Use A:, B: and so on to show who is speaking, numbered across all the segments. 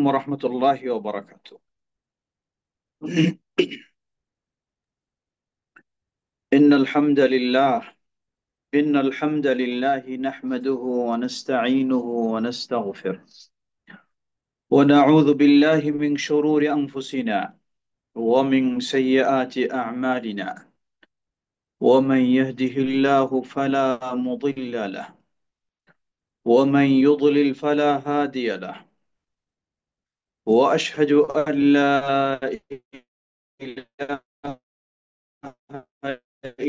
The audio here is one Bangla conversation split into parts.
A: ورحمة الله وبركاته. إن الحمد لله إن الحمد لله نحمده ونستعينه ونستغفره ونعوذ بالله من شرور أنفسنا ومن سيئات أعمالنا، ومن يهده الله فلا مضل له ومن يضلل فلا هادي له، وأشهد أن لا إله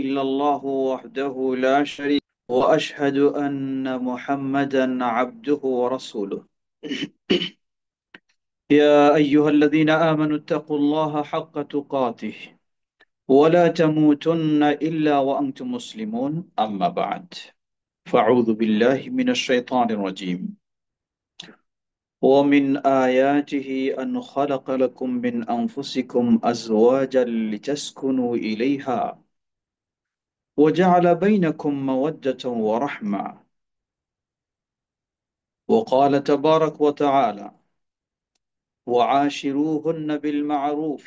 A: إلا الله وحده لا شريك له، وأشهد أن محمدا عبده ورسوله. يا أيها الذين آمنوا اتقوا الله حق تقاته ولا تموتن إلا وأنتم مسلمون. أما بعد، فأعوذ بالله من الشيطان الرجيم. ومن آياته أن خلق لكم من أنفسكم أزواجا لتسكنوا إليها وجعل بينكم مودة ورحمة. وقال تبارك وتعالى: وعاشروهن بالمعروف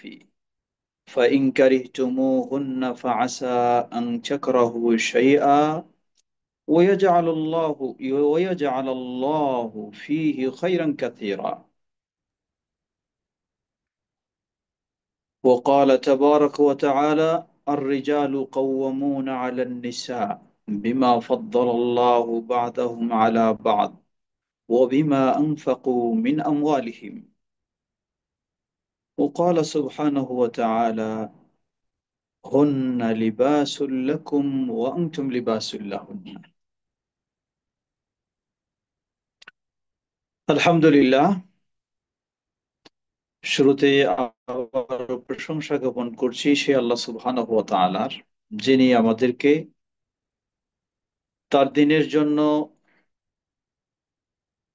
A: فإن كرهتموهن فعسى أن تكرهوا شيئا ويجعل الله فيه خيرا كثيرا. وقال تبارك وتعالى: الرجال قوامون على النساء بما فضل الله بعضهم على بعض وبما أنفقوا من أموالهم. وقال سبحانه وتعالى: هن لباس لكم وأنتم لباس لهن. আলহামদুলিল্লাহ, শুরুতে আবার প্রশংসা জ্ঞাপন করছি সে আল্লাহ সুবহানাহু ওয়া তাআলার, যিনি আমাদেরকে তার দিনের জন্য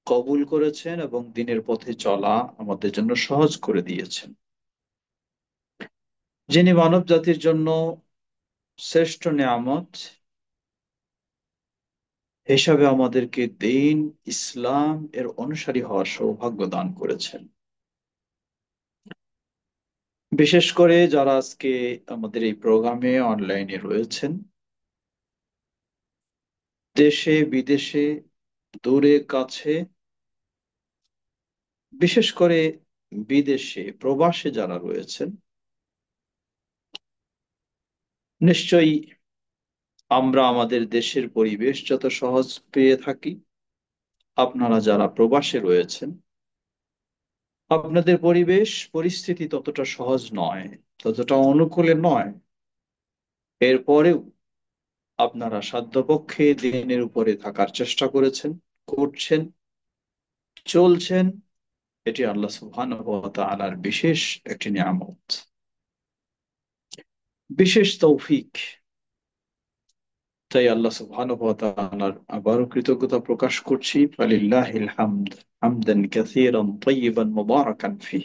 A: কবুল করেছেন এবং দিনের পথে চলা আমাদের জন্য সহজ করে দিয়েছেন, যিনি মানব জাতির জন্য শ্রেষ্ঠ নেয়ামত হিসাবে আমাদেরকে দিন ইসলাম এর অনুসারী হওয়ার সৌভাগ্য দান করেছেন। বিশেষ করে যারা আজকে আমাদের এই প্রোগ্রামে অনলাইনে রয়েছেন, দেশে বিদেশে, দূরে কাছে, বিশেষ করে বিদেশে প্রবাসে যারা রয়েছেন, নিশ্চয়ই আমরা আমাদের দেশের পরিবেশ যত সহজ পেয়ে থাকি, আপনারা যারা প্রবাসে রয়েছেন আপনাদের পরিবেশ পরিস্থিতি ততটা সহজ নয়, ততটা অনুকূলে নয়। এরপরেও আপনারা সাধ্যপক্ষে দিনের উপরে থাকার চেষ্টা করেছেন, করছেন, চলছেন। এটি আল্লাহ সুবহানাহু ওয়া তাআলার বিশেষ একটি নিয়ামত, বিশেষ তৌফিক। তাই আল্লাহ সুবহানাহু ওয়া তাআলার আবারও কৃতজ্ঞতা প্রকাশ করছি। ফালিল্লাহিল হামদ হামদান কাসীরান তাইয়িবান মুবারাকান ফিহ।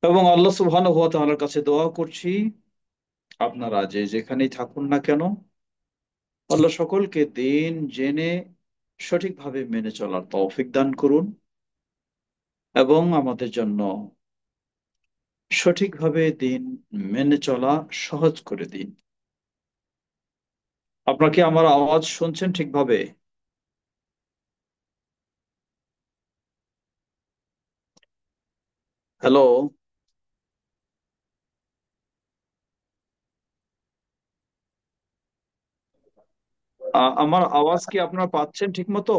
A: এবং আল্লাহ সুবহানাহু ওয়া তাআলার কাছে দোয়া করছি, আপনারা যে যেখানেই থাকুন না কেন, আল্লাহ সকলকে দিন জেনে সঠিকভাবে মেনে চলার তৌফিক দান করুন এবং আমাদের জন্য সঠিকভাবে দিন মেনে চলা সহজ করে দিন। আপনারা কি আমার আওয়াজ শুনছেন ঠিকভাবে? হ্যালো, আমার আওয়াজ কি আপনারা পাচ্ছেন ঠিক মতো?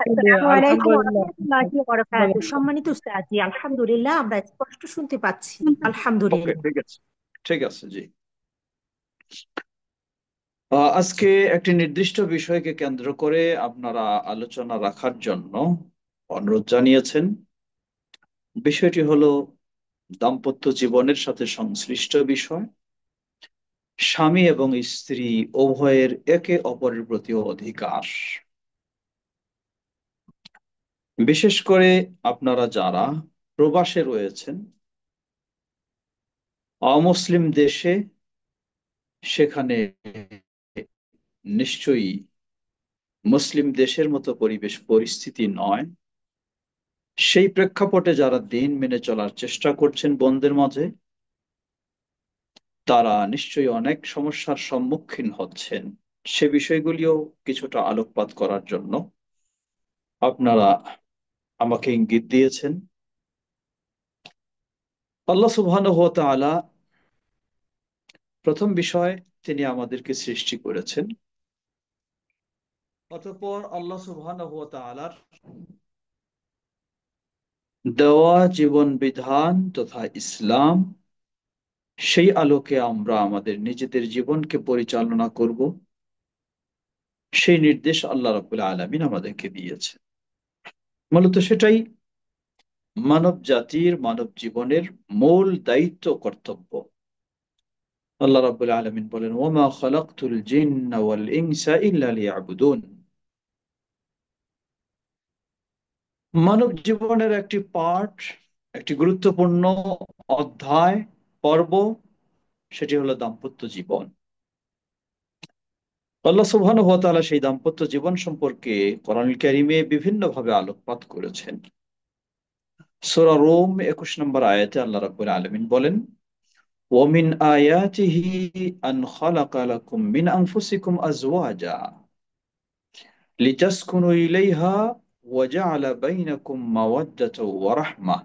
B: আসসালামু আলাইকুম ওয়া
C: আলহামদুলিল্লাহ।
B: রাহমাতুল্লাহি ওয়া বারাকাতুহু। সম্মানিত উস্তাদ জি, আলহামদুলিল্লাহ আমরা স্পষ্ট শুনতে পাচ্ছি।
A: ওকে,
B: আলহামদুলিল্লাহ।
A: ঠিক আছে, ঠিক আছে জি। আজকে একটি নির্দিষ্ট বিষয়কে কেন্দ্র করে আপনারা আলোচনা রাখার জন্য অনুরোধ জানিয়েছেন। বিষয়টি হলো দাম্পত্য জীবনের সাথে সংশ্লিষ্ট বিষয়, স্বামী এবং স্ত্রী উভয়ের একে অপরের প্রতি অধিকার। বিশেষ করে আপনারা যারা প্রবাসে রয়েছেন, অমুসলিম দেশে, সেখানে নিশ্চয়ই মুসলিম দেশের মতো পরিবেশ পরিস্থিতি নয়। সেই প্রেক্ষাপটে যারা দিন মেনে চলার চেষ্টা করছেন বোনদের মাঝে, তারা নিশ্চয়ই অনেক সমস্যার সম্মুখীন হচ্ছেন। সে বিষয়গুলিও কিছুটা আলোকপাত করার জন্য আপনারা আমাকে ইঙ্গিত দিয়েছেন। আল্লাহ সুবহানাহু ওয়া তাআলা, প্রথম বিষয়, তিনি আমাদেরকে সৃষ্টি করেছেন। অতঃপর আল্লাহ সুবহানাহু ওয়া তাআলার দেওয়া জীবন বিধান তথা ইসলাম, সেই আলোকে আমরা আমাদের নিজেদের জীবনকে পরিচালনা করব, সেই নির্দেশ আল্লাহ রাব্বুল আলামিন আমাদেরকে দিয়েছে। মূলত সেটাই মানব জাতির, মানব জীবনের মূল দায়িত্ব, কর্তব্য। আল্লাহ রাব্বুল আলামিন বলেন, ওয়ামা খালাকতুল জিন্না ওয়াল ইনসা ইল্লা লিয়াবুদুন। মানব জীবনের একটি পার্ট, একটি গুরুত্বপূর্ণ অধ্যায়, পর্ব, সেটি হলো দাম্পত্য জীবন। আল্লাহ সুবহানাহু ওয়া তাআলা সেই দাম্পত্য জীবন সম্পর্কে কোরআনুল কারীমে বিভিন্ন ভাবে আলোকপাত করেছেন। সূরা রুম 21 নম্বর আয়াতে আল্লাহ রাব্বুল আলামিন বলেন, ওয়ামিন আয়াতিহি আন খালাকা লাকুম মিন আনফুসিকুম আজওয়াজা লিতাসকুনু ইলাইহা ওয়া জাআলা বাইনাকুম মাওয়াদ্দাতাও ওয়া রাহমাহ।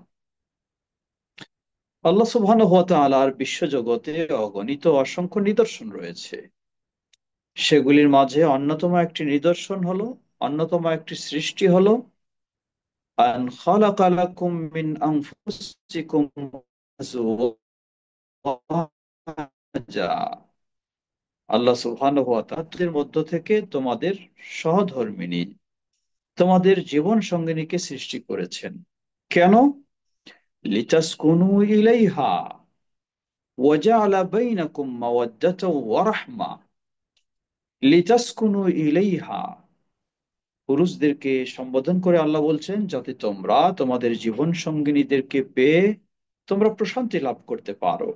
A: আল্লাহ সুবহানাহু ওয়া তাআলার বিশ্বজগতে অগণিত অসংখ্য নিদর্শন রয়েছে। সেগুলির মাঝে অন্যতম একটি সৃষ্টি হলো আন খালাকা লাকুম মিন আনফুসিকুম আজওয়াজা। আল্লাহ সুবহানাহু ওয়া তাআলা তোমাদের মধ্য থেকে তোমাদের সহধর্মিণী, তোমাদের জীবন সঙ্গিনীকে সৃষ্টি করেছেন। কেন? লিতাসকুনু ইলাইহা ওয়া জাআলা বাইনাকুম মাওয়াদ্দাতাও ওয়া রাহমা। লিতাসকুনু ইলাইহা, পুরুষদেরকে সম্বোধন করে আল্লাহ বলছেন, যাতে তোমরা তোমাদের জীবন সঙ্গিনীদেরকে পেয়ে তোমরা প্রশান্তি লাভ করতে পারো।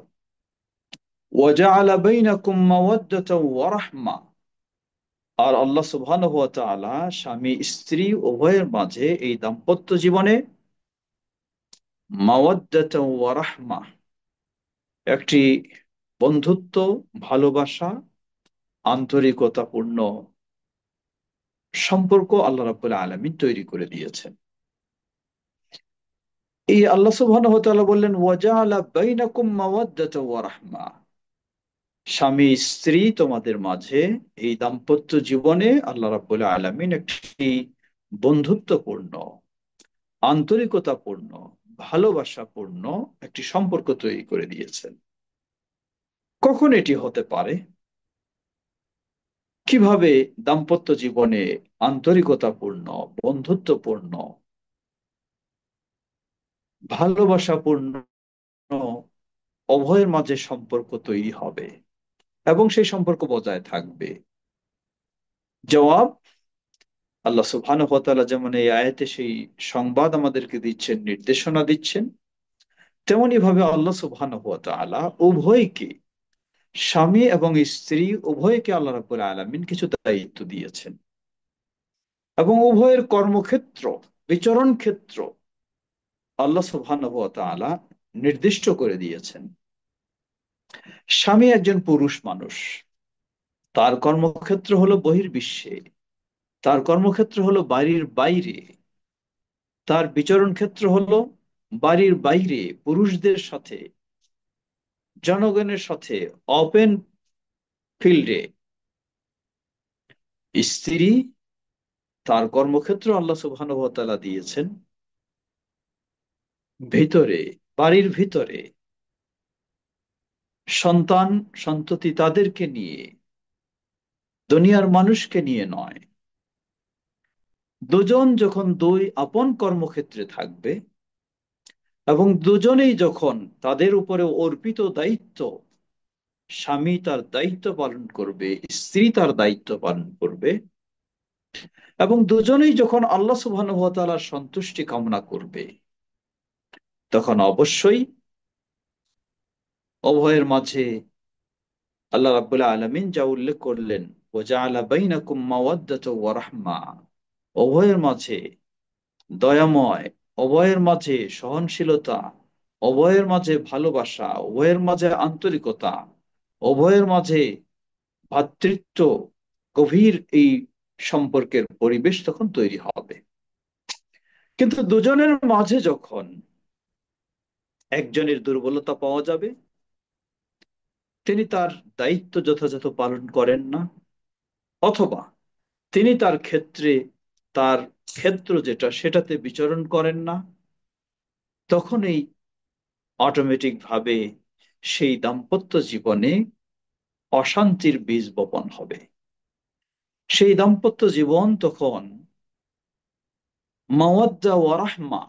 A: ওয়া জাআলা বাইনাকুম মাওয়াদ্দাতাও ওয়া রাহমা, আর আল্লাহ সুবহানাহু ওয়া তাআলা স্বামী স্ত্রী উভয়ের মাঝে এই দাম্পত্য জীবনে মাওয়াদ্দাতাও ওয়া রাহমা, একটি বন্ধুত্ব, ভালোবাসা, আন্তরিকতাপূর্ণ সম্পর্ক আল্লাহ রাব্বুল আলামিন তৈরি করে দিয়েছেন। এই আল্লাহ সুবহানাহু ওয়া তাআলা বললেন, ওয়া জাআলা বাইনাকুম মাওয়াদ্দাতাও ওয়া রাহমা, স্বামী স্ত্রী তোমাদের মাঝে এই দাম্পত্য জীবনে আল্লাহ রাব্বুল আলামিন একটি বন্ধুত্বপূর্ণ, আন্তরিকতাপূর্ণ, ভালোবাসাপূর্ণ একটি সম্পর্ক তৈরি করে দিয়েছেন। কখন এটি হতে পারে? কিভাবে দাম্পত্য জীবনে আন্তরিকতাপূর্ণ, বন্ধুত্বপূর্ণ, ভালোবাসাপূর্ণ উভয়ের মাঝে সম্পর্ক তৈরি হবে এবং সেই সম্পর্ক বজায় থাকবে? জবাব, আল্লাহ সুবহানাহু ওয়া তাআলা যেমন এই আয়াতে সেই সংবাদ আমাদেরকে দিচ্ছেন, নির্দেশনা দিচ্ছেন, তেমনি ভাবে আল্লাহ সুবহানাহু ওয়া তাআলা উভয়কে, স্বামী এবং স্ত্রী উভয়কে আল্লাহ রাব্বুল আলামিন কিছু দায়িত্ব দিয়েছেন এবং উভয়ের কর্মক্ষেত্র, বিচরণ ক্ষেত্র আল্লাহ সুবহানাহু ওয়া তাআলা নির্দিষ্ট করে দিয়েছেন। স্বামী একজন পুরুষ মানুষ, তার কর্মক্ষেত্র হলো বহির্বিশ্বে, তার কর্মক্ষেত্র হলো বাড়ির বাইরে, তার বিচরণ ক্ষেত্র হলো বাড়ির বাইরে, পুরুষদের সাথে, জনগণের সাথে, ওপেন ফিল্ডে। স্ত্রী, তার কর্মক্ষেত্র আল্লাহ সুবহানাহু ওয়া তাআলা দিয়েছেন ভিতরে, বাড়ির ভিতরে, সন্তান সন্ততি তাদেরকে নিয়ে, দুনিয়ার মানুষকে নিয়ে নয়। দুজন যখন দুই আপন কর্মক্ষেত্রে থাকবে এবং দুজনেই যখন তাদের উপরে অর্পিত দায়িত্ব, স্বামী তার দায়িত্ব পালন করবে, স্ত্রী তার দায়িত্ব পালন করবে, এবং দুজনেই যখন আল্লাহ সুবহানাহু ওয়া তাআলার সন্তুষ্টি কামনা করবে, তখন অবশ্যই উভয়ের মাঝে আল্লাহ রাব্বুল আলামিন যা উল্লেখ করলেন, ওয়া জাআলা বাইনাকুম মাওয়াদ্দাতাও ওয়া রাহমা, উভয়ের মাঝে দয়াময়, উভয়ের মাঝে সহনশীলতা, উভয়ের মাঝে ভালোবাসা, উভয়ের মাঝে আন্তরিকতা, উভয়ের মাঝে ভ্রাতৃত্ব, গভীর এই সম্পর্কের পরিবেশ তখন তৈরি হবে। কিন্তু দুজনের মাঝে যখন একজনের দুর্বলতা পাওয়া যাবে, তিনি তার দায়িত্ব যথাযথ পালন করেন না, অথবা তিনি তার ক্ষেত্রে, তার ক্ষেত্র যেটা সেটাতে বিচরণ করেন না, তখন এই অটোমেটিক ভাবে সেই দাম্পত্য জীবনে অশান্তির বীজ বপন হবে। সেই দাম্পত্য জীবন তখন মাওয়াদ্দা ওয়া রাহমা,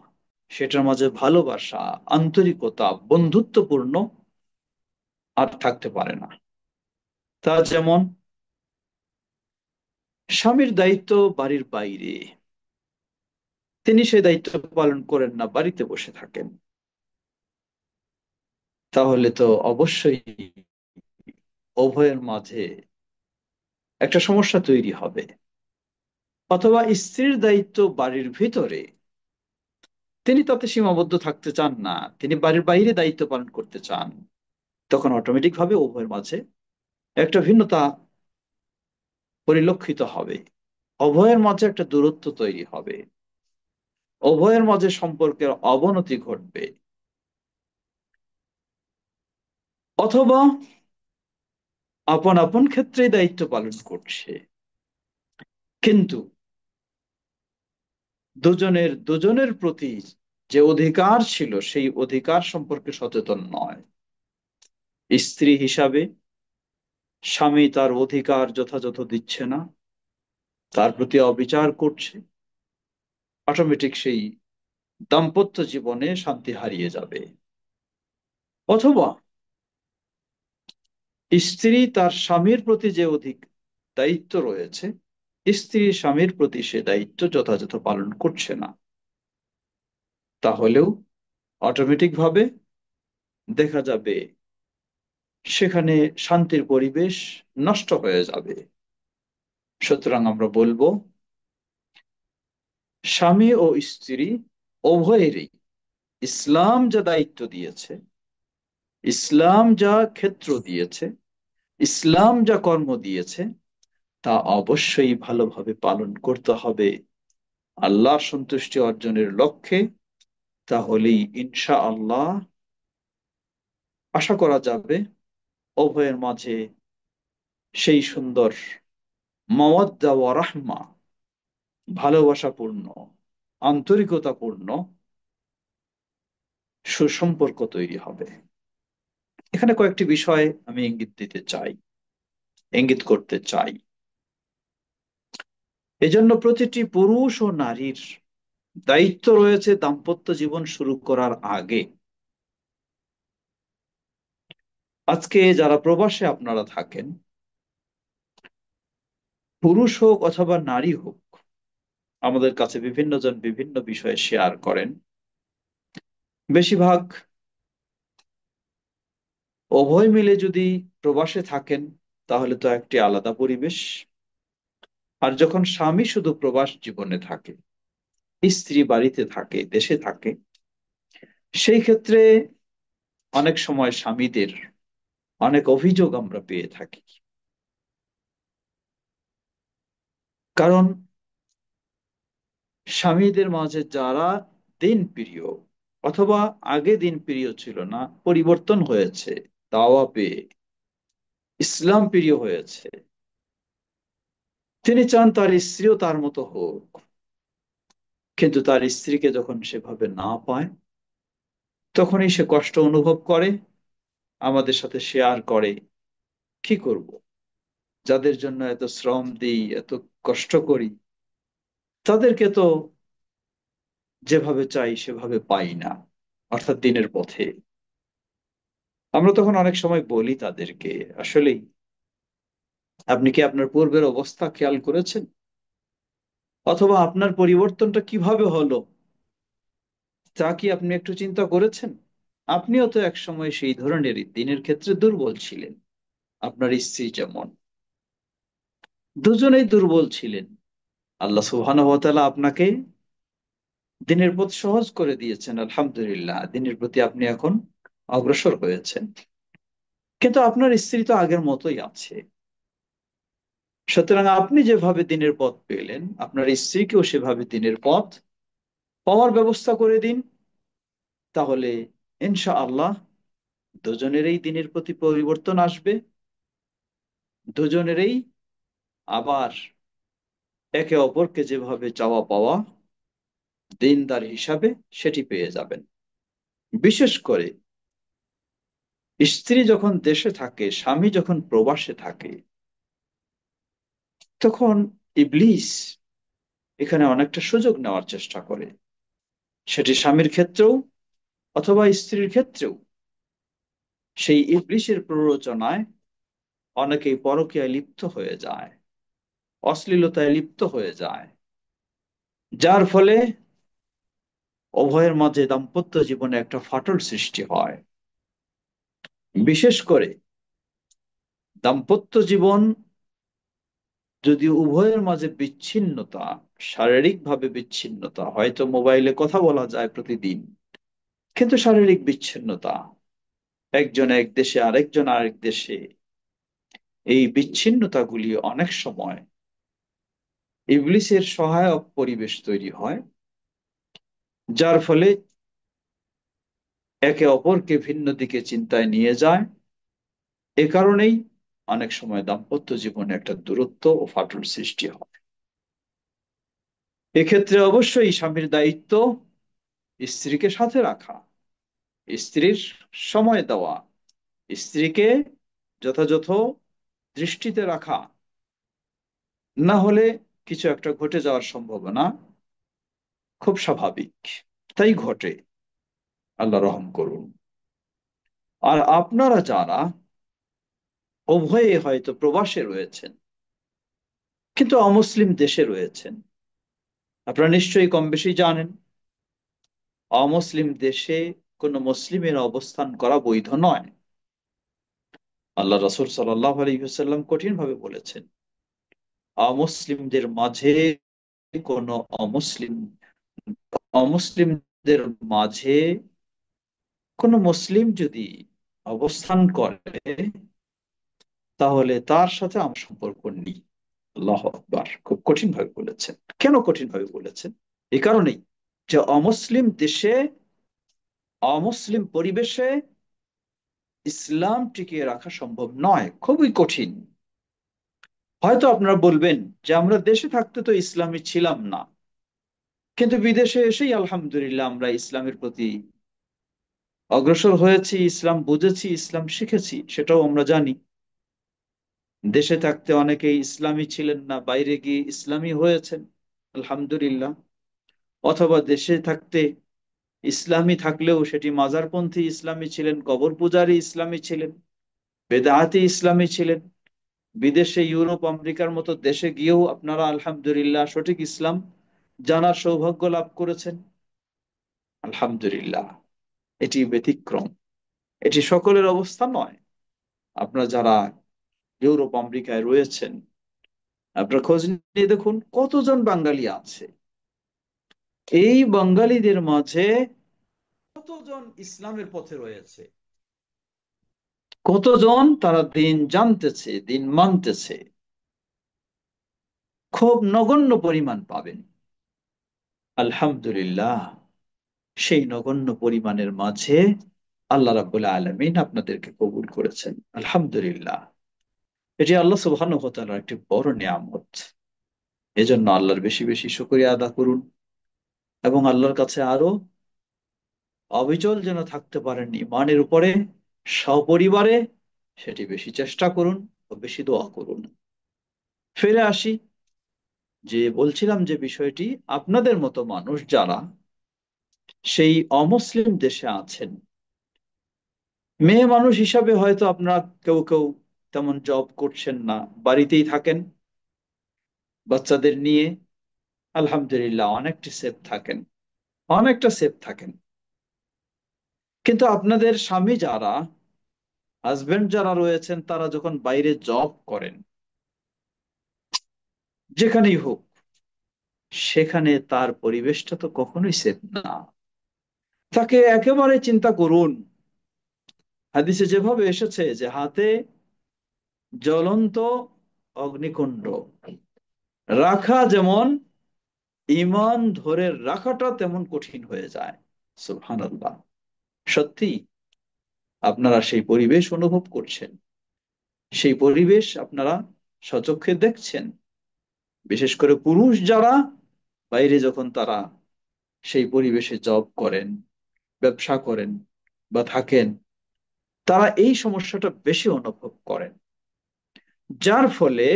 A: সেটার মাঝে ভালোবাসা, আন্তরিকতা, বন্ধুত্বপূর্ণ আর থাকতে পারে না। তা যেমন স্বামীর দায়িত্ব বাড়ির বাইরে, তিনি সেই দায়িত্ব পালন করেন না, বাড়িতে বসে থাকেন, তাহলে তো অবশ্যই উভয়ের মাঝে একটা সমস্যা তৈরি হবে। অথবা স্ত্রীর দায়িত্ব বাড়ির ভিতরে, তিনি তাতে সীমাবদ্ধ থাকতে চান না, তিনি বাড়ির বাইরে দায়িত্ব পালন করতে চান, তখন অটোমেটিক ভাবে উভয়ের মাঝে একটা ভিন্নতা পরিলক্ষিত হবে, উভয়ের মাঝে একটা দূরত্ব তৈরি হবে, উভয়ের মাঝে সম্পর্কের অবনতি ঘটবে। অথবা আপন আপন ক্ষেত্রে দায়িত্ব পালন করছে, কিন্তু দুজনের দুজনের প্রতি যে অধিকার ছিল সেই অধিকার সম্পর্কে সচেতন নয়। স্ত্রী হিসাবে স্বামী তার অধিকার যথাযথ দিচ্ছে না, তার প্রতি অবিচার করছে, অটোমেটিক সেই দাম্পত্য জীবনে শান্তি হারিয়ে যাবে। অথবা স্ত্রী তার স্বামীর প্রতি যে দায়িত্ব রয়েছে, স্ত্রী স্বামীর প্রতি সে দায়িত্ব যথাযথ পালন করছে না, তাহলেও অটোমেটিক ভাবে দেখা যাবে সেখানে শান্তির পরিবেশ নষ্ট হয়ে যাবে। সুতরাং আমরা বলবো, স্বামী ও স্ত্রী উভয়েরই ইসলাম যা দায়িত্ব দিয়েছে, ইসলাম যা ক্ষেত্র দিয়েছে, ইসলাম যা কর্ম দিয়েছে, তা অবশ্যই ভালোভাবে পালন করতে হবে আল্লাহ সন্তুষ্টি অর্জনের লক্ষ্যে। তাহলেই ইনশা আল্লাহ আশা করা যাবে উভয়ের মাঝে সেই সুন্দর মাওয়াদ্দা ওয়া রাহমা, ভালোবাসাপূর্ণ, আন্তরিকতাপূর্ণ সুসম্পর্ক তৈরি হবে। এখানে কয়েকটি বিষয় আমি ইঙ্গিত করতে চাই। এজন্য প্রতিটি পুরুষ ও নারীর দায়িত্ব রয়েছে দাম্পত্য জীবন শুরু করার আগে। আজকে যারা প্রবাসে আপনারা থাকেন, পুরুষ হোক অথবা নারী হোক, আমাদের কাছে বিভিন্ন জন বিভিন্ন বিষয়ে শেয়ার করেন। বেশিরভাগ উভয় মিলে যদি প্রবাসে থাকেন, তাহলে তো একটি আলাদা পরিবেশ। আর যখন স্বামী শুধু প্রবাস জীবনে থাকে, স্ত্রী বাড়িতে থাকে, দেশে থাকে, সেই ক্ষেত্রে অনেক সময় স্বামীদের অনেক অভিযোগ আমরা পেয়ে থাকি। কারণ স্বামীদের মাঝে যারা দিন প্রিয়, অথবা আগে দিন প্রিয় ছিল না, পরিবর্তন হয়েছে, দাওয়া পেয়ে ইসলাম প্রিয় হয়েছে, তিনি চান তার স্ত্রীও তার মতো হোক। কিন্তু তার স্ত্রীকে যখন সেভাবে না পায়, তখনই সে কষ্ট অনুভব করে, আমাদের সাথে শেয়ার করে, কি করব, যাদের জন্য এত শ্রম দিই, এত কষ্ট করি, তাদেরকে তো যেভাবে চাই সেভাবে পাই না, অর্থাৎ দিনের পথে। আমরা তখন অনেক সময় বলি তাদেরকে, আসলেই আপনি কি আপনার পূর্বের অবস্থা খেয়াল করেছেন? অথবা আপনার পরিবর্তনটা কিভাবে হলো, তা কি আপনি একটু চিন্তা করেছেন? আপনিও তো একসময় সেই ধরনেরই দিনের ক্ষেত্রে দুর্বল ছিলেন, আপনার স্ত্রী যেমন, দুজনেই দুর্বল ছিলেন। আল্লাহ সুবহানাহু ওয়া তাআলা আপনাকে দিনের পথ সহজ করে দিয়েছেন, আলহামদুলিল্লাহ, দিনের প্রতি আপনি এখন অগ্রসর হয়েছেন। কিন্তু আপনার স্ত্রী তো আগের মতোই আছে। সুতরাং আপনি যেভাবে দিনের পথ পেলেন, আপনার স্ত্রীকেও সেভাবে দিনের পথ পাওয়ার ব্যবস্থা করে দিন। তাহলে ইনশাআল্লাহ দুজনেরই দিনের প্রতি পরিবর্তন আসবে, দুজনেরই আবার একে অপরকে যেভাবে চাওয়া পাওয়া দিনদার হিসাবে সেটি পেয়ে যাবেন। বিশেষ করে স্ত্রী যখন দেশে থাকে, স্বামী যখন প্রবাসে থাকে, তখন ইবলিস এখানে অনেকটা সুযোগ নেওয়ার চেষ্টা করে। সেটি স্বামীর ক্ষেত্রেও অথবা স্ত্রীর ক্ষেত্রেও। সেই ইবলিসের প্ররোচনায় অনেকেই পরকীয়ায় লিপ্ত হয়ে যায়, অশ্লীলতায় লিপ্ত হয়ে যায়, যার ফলে উভয়ের মাঝে দাম্পত্য জীবনে একটা ফাটল সৃষ্টি হয়। বিশেষ করে দাম্পত্য জীবন যদি উভয়ের মাঝে বিচ্ছিন্নতা, শারীরিকভাবে বিচ্ছিন্নতা, হয়তো মোবাইলে কথা বলা যায় প্রতিদিন, কিন্তু শারীরিক বিচ্ছিন্নতা, একজন এক দেশে আরেকজন আরেক দেশে, এই বিচ্ছিন্নতাগুলি অনেক সময় ইবলিসের সহায়ক পরিবেশ তৈরি হয়, যার ফলে একে অপরকে ভিন্ন দিকে চিন্তায় নিয়ে যায়। এ কারণেই অনেক সময় দাম্পত্য জীবনে একটা দূরত্ব ও ফাটল সৃষ্টি হয়। এক্ষেত্রে অবশ্যই স্বামীর দায়িত্ব স্ত্রীকে সাথে রাখা, স্ত্রীর সময় দেওয়া, স্ত্রীকে যথাযথ দৃষ্টিতে রাখা। না হলে কিছু একটা ঘটে যাওয়ার সম্ভাবনা খুব স্বাভাবিক, তাই ঘটে। আল্লাহ রহম করুন। আর আপনারা যারা উভয়ে হয়তো প্রবাসে রয়েছেন কিন্তু অমুসলিম দেশে রয়েছেন, আপনারা নিশ্চয়ই কম বেশি জানেন অমুসলিম দেশে কোনো মুসলিমের অবস্থান করা বৈধ নয়। আল্লাহ রাসূল সাল্লাল্লাহু আলাইহি ওয়াসাল্লাম কঠিন ভাবে বলেছেন, অমুসলিমদের মাঝে কোনো অমুসলিম অমুসলিমদের মাঝে কোনো মুসলিম যদি অবস্থান করে, তাহলে তার সাথে আমার সম্পর্ক নেই। আল্লাহু আকবার, খুব কঠিন ভাবে বলেছেন। কেন কঠিন ভাবে বলেছেন? এই কারণেই যে অমুসলিম দেশে, অমুসলিম পরিবেশে ইসলাম টিকিয়ে রাখা সম্ভব নয়, খুবই কঠিন। হয়তো আপনারা বলবেন যে আমরা দেশে থাকতে তো ইসলামী ছিলাম না, কিন্তু বিদেশে এসেই আলহামদুলিল্লাহ আমরা ইসলামের প্রতি অগ্রসর হয়েছি, ইসলাম বুঝেছি, ইসলাম শিখেছি, সেটাও আমরা জানি। দেশে থাকতে অনেকেই ইসলামী ছিলেন না, বাইরে গিয়ে ইসলামী হয়েছেন, আলহামদুলিল্লাহ। অথবা দেশে থাকতে ইসলামী থাকলেও সেটি মাজারপন্থী ইসলামী ছিলেন, কবর পূজারী ইসলামী ছিলেন, বেদাতি ইসলামী ছিলেন। বিদেশে ইউরোপ আমেরিকার মতো দেশে গিয়েও আপনারা আলহামদুলিল্লাহ সঠিক ইসলাম জানার সৌভাগ্য লাভ করেছেন, আলহামদুলিল্লাহ। এটি ব্যতিক্রম, এটি সকলের অবস্থা নয়। আপনারা যারা ইউরোপ আমেরিকায় রয়েছেন, আপনারা খোঁজ নিয়ে দেখুন কতজন বাঙালি আছে। এই বাঙালিদের মাঝে কতজন ইসলামের পথে রয়েছে, কতজন তারা দিন জানতেছে, দিন মানতেছে, খুব নগণ্য পরিমাণ পাবেন। আলহামদুলিল্লাহ, সেই নগণ্য পরিমাণের মাঝে আল্লাহ রাব্বুল আলামিন আপনাদেরকে কবুল করেছেন, আলহামদুলিল্লাহ। এটি আল্লাহ সুবহানাহু ওয়া তাআলার একটি বড় নিয়ামত। এজন্য আল্লাহর বেশি বেশি শুকরিয়া আদা করুন, এবং আল্লাহর কাছে আরো অবিচল যেন থাকতে পারেন ঈমানের উপরে, সপরিবারে, সেটি বেশি চেষ্টা করুন ও বেশি দোয়া করুন। ফিরে আসি, যে বলছিলাম যে বিষয়টি, আপনাদের মতো মানুষ যারা সেই অমুসলিম দেশে আছেন, মেয়ে মানুষ হিসাবে হয়তো আপনারা কেউ কেউ তেমন জব করছেন না, বাড়িতেই থাকেন বাচ্চাদের নিয়ে, আলহামদুলিল্লাহ অনেকটা সেফ থাকেন, অনেকটা সেফ থাকেন। কিন্তু আপনাদের স্বামী যারা, হাজবেন্ড যারা রয়েছেন, তারা যখন বাইরে জব করেন, যেখানেই হোক, সেখানে তার পরিবেশটা তো কখনোই সেফ না। তাকে একেবারে চিন্তা করুন, হাদিসে যেভাবে এসেছে যে হাতে জ্বলন্ত অগ্নিকুণ্ড রাখা যেমন, ইমান ধরে রাখাটা তেমন কঠিন হয়ে যায়। সুবহানাল্লাহ। সত্যি আপনারা সেই পরিবেশ অনুভব করছেন, সেই পরিবেশ আপনারা স্বচক্ষে দেখছেন। বিশেষ করে পুরুষ যারা বাইরে যখন তারা সেই পরিবেশে জব করেন, ব্যবসা করেন বা থাকেন, তারা এই সমস্যাটা বেশি অনুভব করেন। যার ফলে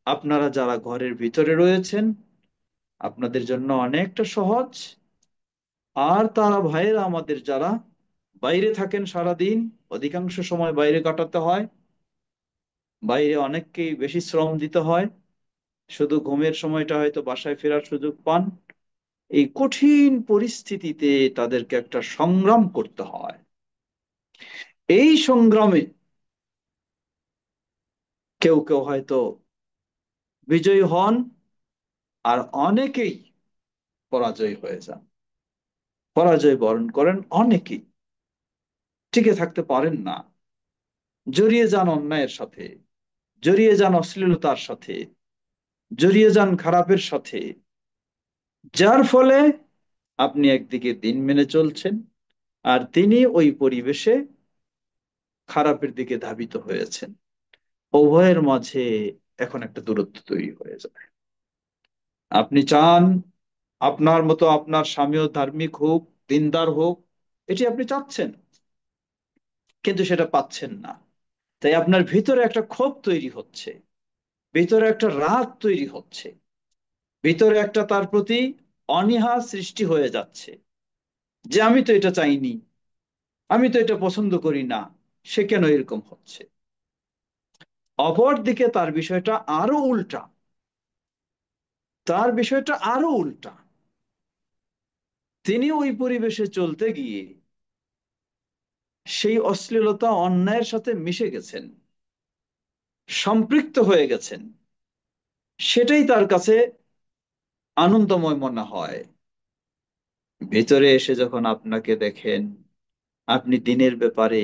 A: আপনারা যারা ঘরের ভিতরে রয়েছেন, আপনাদের জন্য অনেকটা সহজ। আর তারা ভাইয়েরা আমাদের যারা বাইরে থাকেন সারাদিন, অধিকাংশ সময় বাইরে কাটাতে হয়, বাইরে অনেককেই বেশি শ্রম দিতে হয়, শুধু ঘুমের সময়টা হয়তো বাসায় ফেরার সুযোগ পান। এই কঠিন পরিস্থিতিতে তাদেরকে একটা সংগ্রাম করতে হয়। এই সংগ্রামে কেউ কেউ হয়তো বিজয়ী হন, আর অনেকেই পরাজয় হয়ে যান, পরাজয় বরণ করেন অনেকেই, টিকে থাকতে পারেন না, জড়িয়ে যান অন্যায়ের সাথে, জড়িয়ে যান অশ্লীলতার সাথে, জড়িয়ে যান খারাপের সাথে। যার ফলে আপনি একদিকে দিন মেনে চলছেন, আর তিনি ওই পরিবেশে খারাপের দিকে ধাবিত হয়েছেন। উভয়ের মাঝে এখন একটা দূরত্ব তৈরি হয়ে যায়। আপনি চান আপনার মতো আপনার স্বামীও ধার্মিক হোক, দিনদার হোক, এটি আপনি চাচ্ছেন, কিন্তু সেটা পাচ্ছেন না। তাই আপনার ভিতরে একটা ক্ষোভ তৈরি হচ্ছে, ভিতরে একটা রাগ তৈরি হচ্ছে, ভিতরে একটা তার প্রতি অনীহা সৃষ্টি হয়ে যাচ্ছে, যে আমি তো এটা চাইনি, আমি তো এটা পছন্দ করি না, সে কেন এরকম হচ্ছে। অপর দিকে তার বিষয়টা আরো উল্টা, তার বিষয়টা আরো উল্টা। তিনি ওই পরিবেশে চলতে গিয়ে সেই অশ্লীলতা অন্যায়ের সাথে মিশে গেছেন, সম্পৃক্ত হয়ে গেছেন। সেটাই তার কাছে আনন্দময় মনে হয়। ভিতরে এসে যখন আপনাকে দেখেন আপনি দিনের ব্যাপারে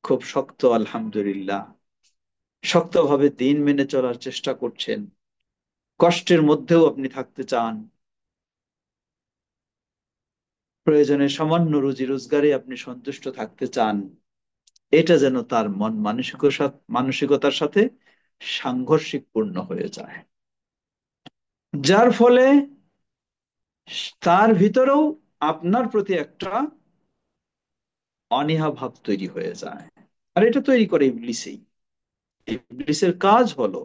A: খুব শক্ত, আলহামদুলিল্লাহ, শক্তভাবে দিন মেনে চলার চেষ্টা করছেন, কষ্টের মধ্যেও আপনি থাকতে চান, প্রয়োজনে সামান্য রুজি রোজগারে আপনি সন্তুষ্ট থাকতে চান, এটা যেন তার মন মানসিকতার সাথে সাংঘর্ষিক পূর্ণ হয়ে যায়। যার ফলে তার ভিতরেও আপনার প্রতি একটা অনীহা ভাব তৈরি হয়ে যায়। আর এটা তৈরি করে ইবলিসই। ইবলিসের কাজ হলো,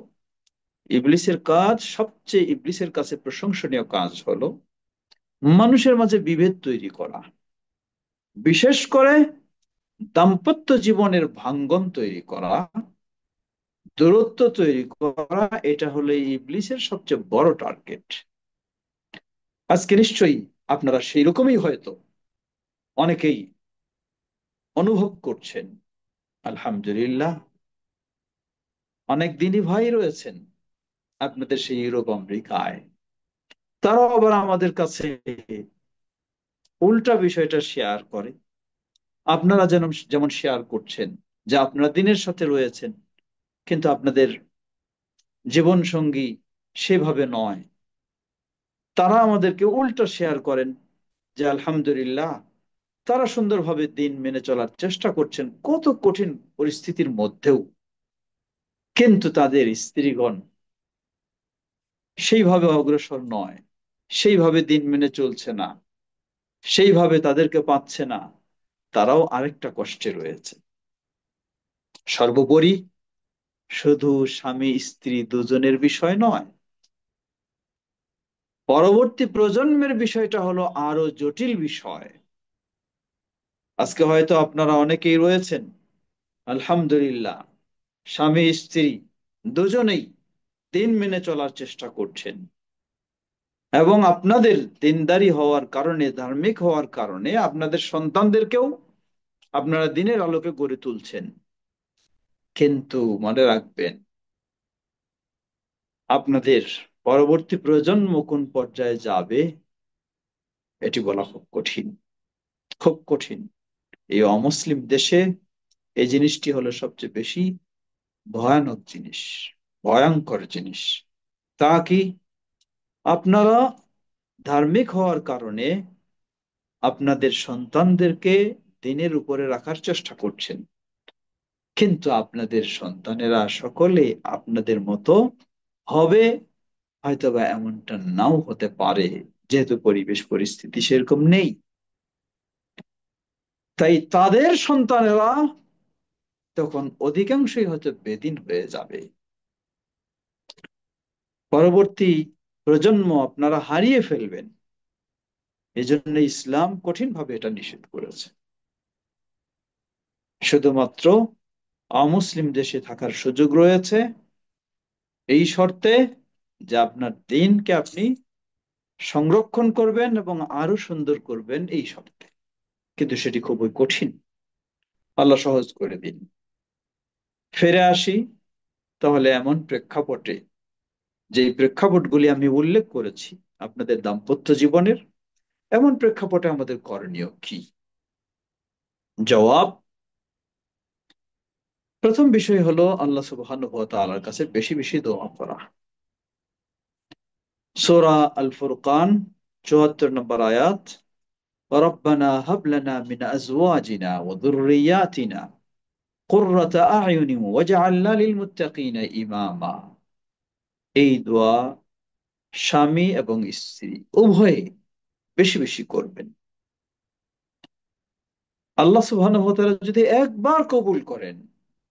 A: ইবলিসের কাজ, সবচেয়ে ইবলিসের কাছে প্রশংসনীয় কাজ হলো মানুষের মাঝে বিভেদ তৈরি করা, বিশেষ করে দাম্পত্য জীবনের ভাঙ্গন তৈরি করা, দূরত্ব তৈরি করা। এটা হলো ইবলিসের সবচেয়ে বড় টার্গেট। আজকে নিশ্চয়ই আপনারা সেই রকমই হয়তো অনেকেই অনুভব করছেন। আলহামদুলিল্লাহ, অনেক দিনই ভাই রয়েছেন আপনাদের সেই ইউরোপ আমেরিকায়, তারাও আবার আমাদের কাছে উল্টা বিষয়টা শেয়ার করে। আপনারা যেন যেমন শেয়ার করছেন যে আপনারা দিনের সাথে রয়েছেন, কিন্তু আপনাদের জীবন সঙ্গী সেভাবে নয়। তারা আমাদেরকে উল্টো শেয়ার করেন যে আলহামদুলিল্লাহ, তারা সুন্দরভাবে দিন মেনে চলার চেষ্টা করছেন কত কঠিন পরিস্থিতির মধ্যেও, কিন্তু তাদের স্ত্রীগণ সেইভাবে অগ্রসর নয়, সেইভাবে দিন মেনে চলছে না, সেইভাবে তাদেরকে পাচ্ছে না। তারাও আরেকটা কষ্টে রয়েছে। সর্বোপরি শুধু স্বামী স্ত্রী দুজনের বিষয় নয়, পরবর্তী প্রজন্মের বিষয়টা হলো আরো জটিল বিষয়। আজকে হয়তো আপনারা অনেকেই রয়েছেন, আলহামদুলিল্লাহ, স্বামী স্ত্রী দুজনেই দিন মেনে চলার চেষ্টা করছেন, এবং আপনাদের দিনদারি হওয়ার কারণে, ধার্মিক হওয়ার কারণে আপনাদের সন্তানদেরকেও আপনারা দিনের আলোকে গড়ে তুলছেন। কিন্তু মনে রাখবেন, আপনাদের পরবর্তী প্রজন্ম কোন পর্যায়ে যাবে এটি বলা খুব কঠিন, খুব কঠিন। এই অমুসলিম দেশে এই জিনিসটি হলো সবচেয়ে বেশি ভয়ানক জিনিস, ভয়ঙ্কর জিনিস। তা কি? আপনারা ধার্মিক হওয়ার কারণে আপনাদের সন্তানদেরকে দিনের উপরে রাখার চেষ্টা করছেন, কিন্তু আপনাদের সন্তানেরা সকলে আপনাদের মতো হবে হয়তোবা এমনটা নাও হতে পারে, যেহেতু পরিবেশ পরিস্থিতি সেরকম নেই। তাই তাদের সন্তানেরা তখন অধিকাংশই হয়তো বেদিন হয়ে যাবে। পরবর্তী প্রজন্ম আপনারা হারিয়ে ফেলবেন। এজন্য ইসলাম কঠিনভাবে এটা নিষেধ করেছে। শুধুমাত্র অমুসলিম দেশে থাকার সুযোগ রয়েছে এই শর্তে যে আপনার দিনকে আপনি সংরক্ষণ করবেন এবং আরো সুন্দর করবেন এই শর্তে, কিন্তু সেটি খুবই কঠিন। আল্লাহ সহজ করে দিন। ফিরে আসি তাহলে এমন প্রেক্ষাপটে, যে প্রেক্ষাপটগুলি আমি উল্লেখ করেছি আপনাদের দাম্পত্য জীবনের, এমন প্রেক্ষাপটে আমাদের করণীয় কি? জবাব, প্রথম বিষয় হলো আল্লাহ সুবহানাহু ওয়া তাআলার কাছে বেশি বেশি দোয়া করা। সূরা আল ফুরকান ৭৪ নম্বর আয়াত, রব্বানা হাব লানা মিন আজওয়াজিনা ওয়া যুররিয়াতিনা কুররাতা আ'য়ুনিন ওয়াজআলনা লিল মুত্তাকিনা ইমামা। এই দোয়া স্বামী এবং স্ত্রী উভয়ে বেশি বেশি করবেন। আল্লাহ সুবহানাহু ওয়া তাআলা যদি একবার কবুল করেন,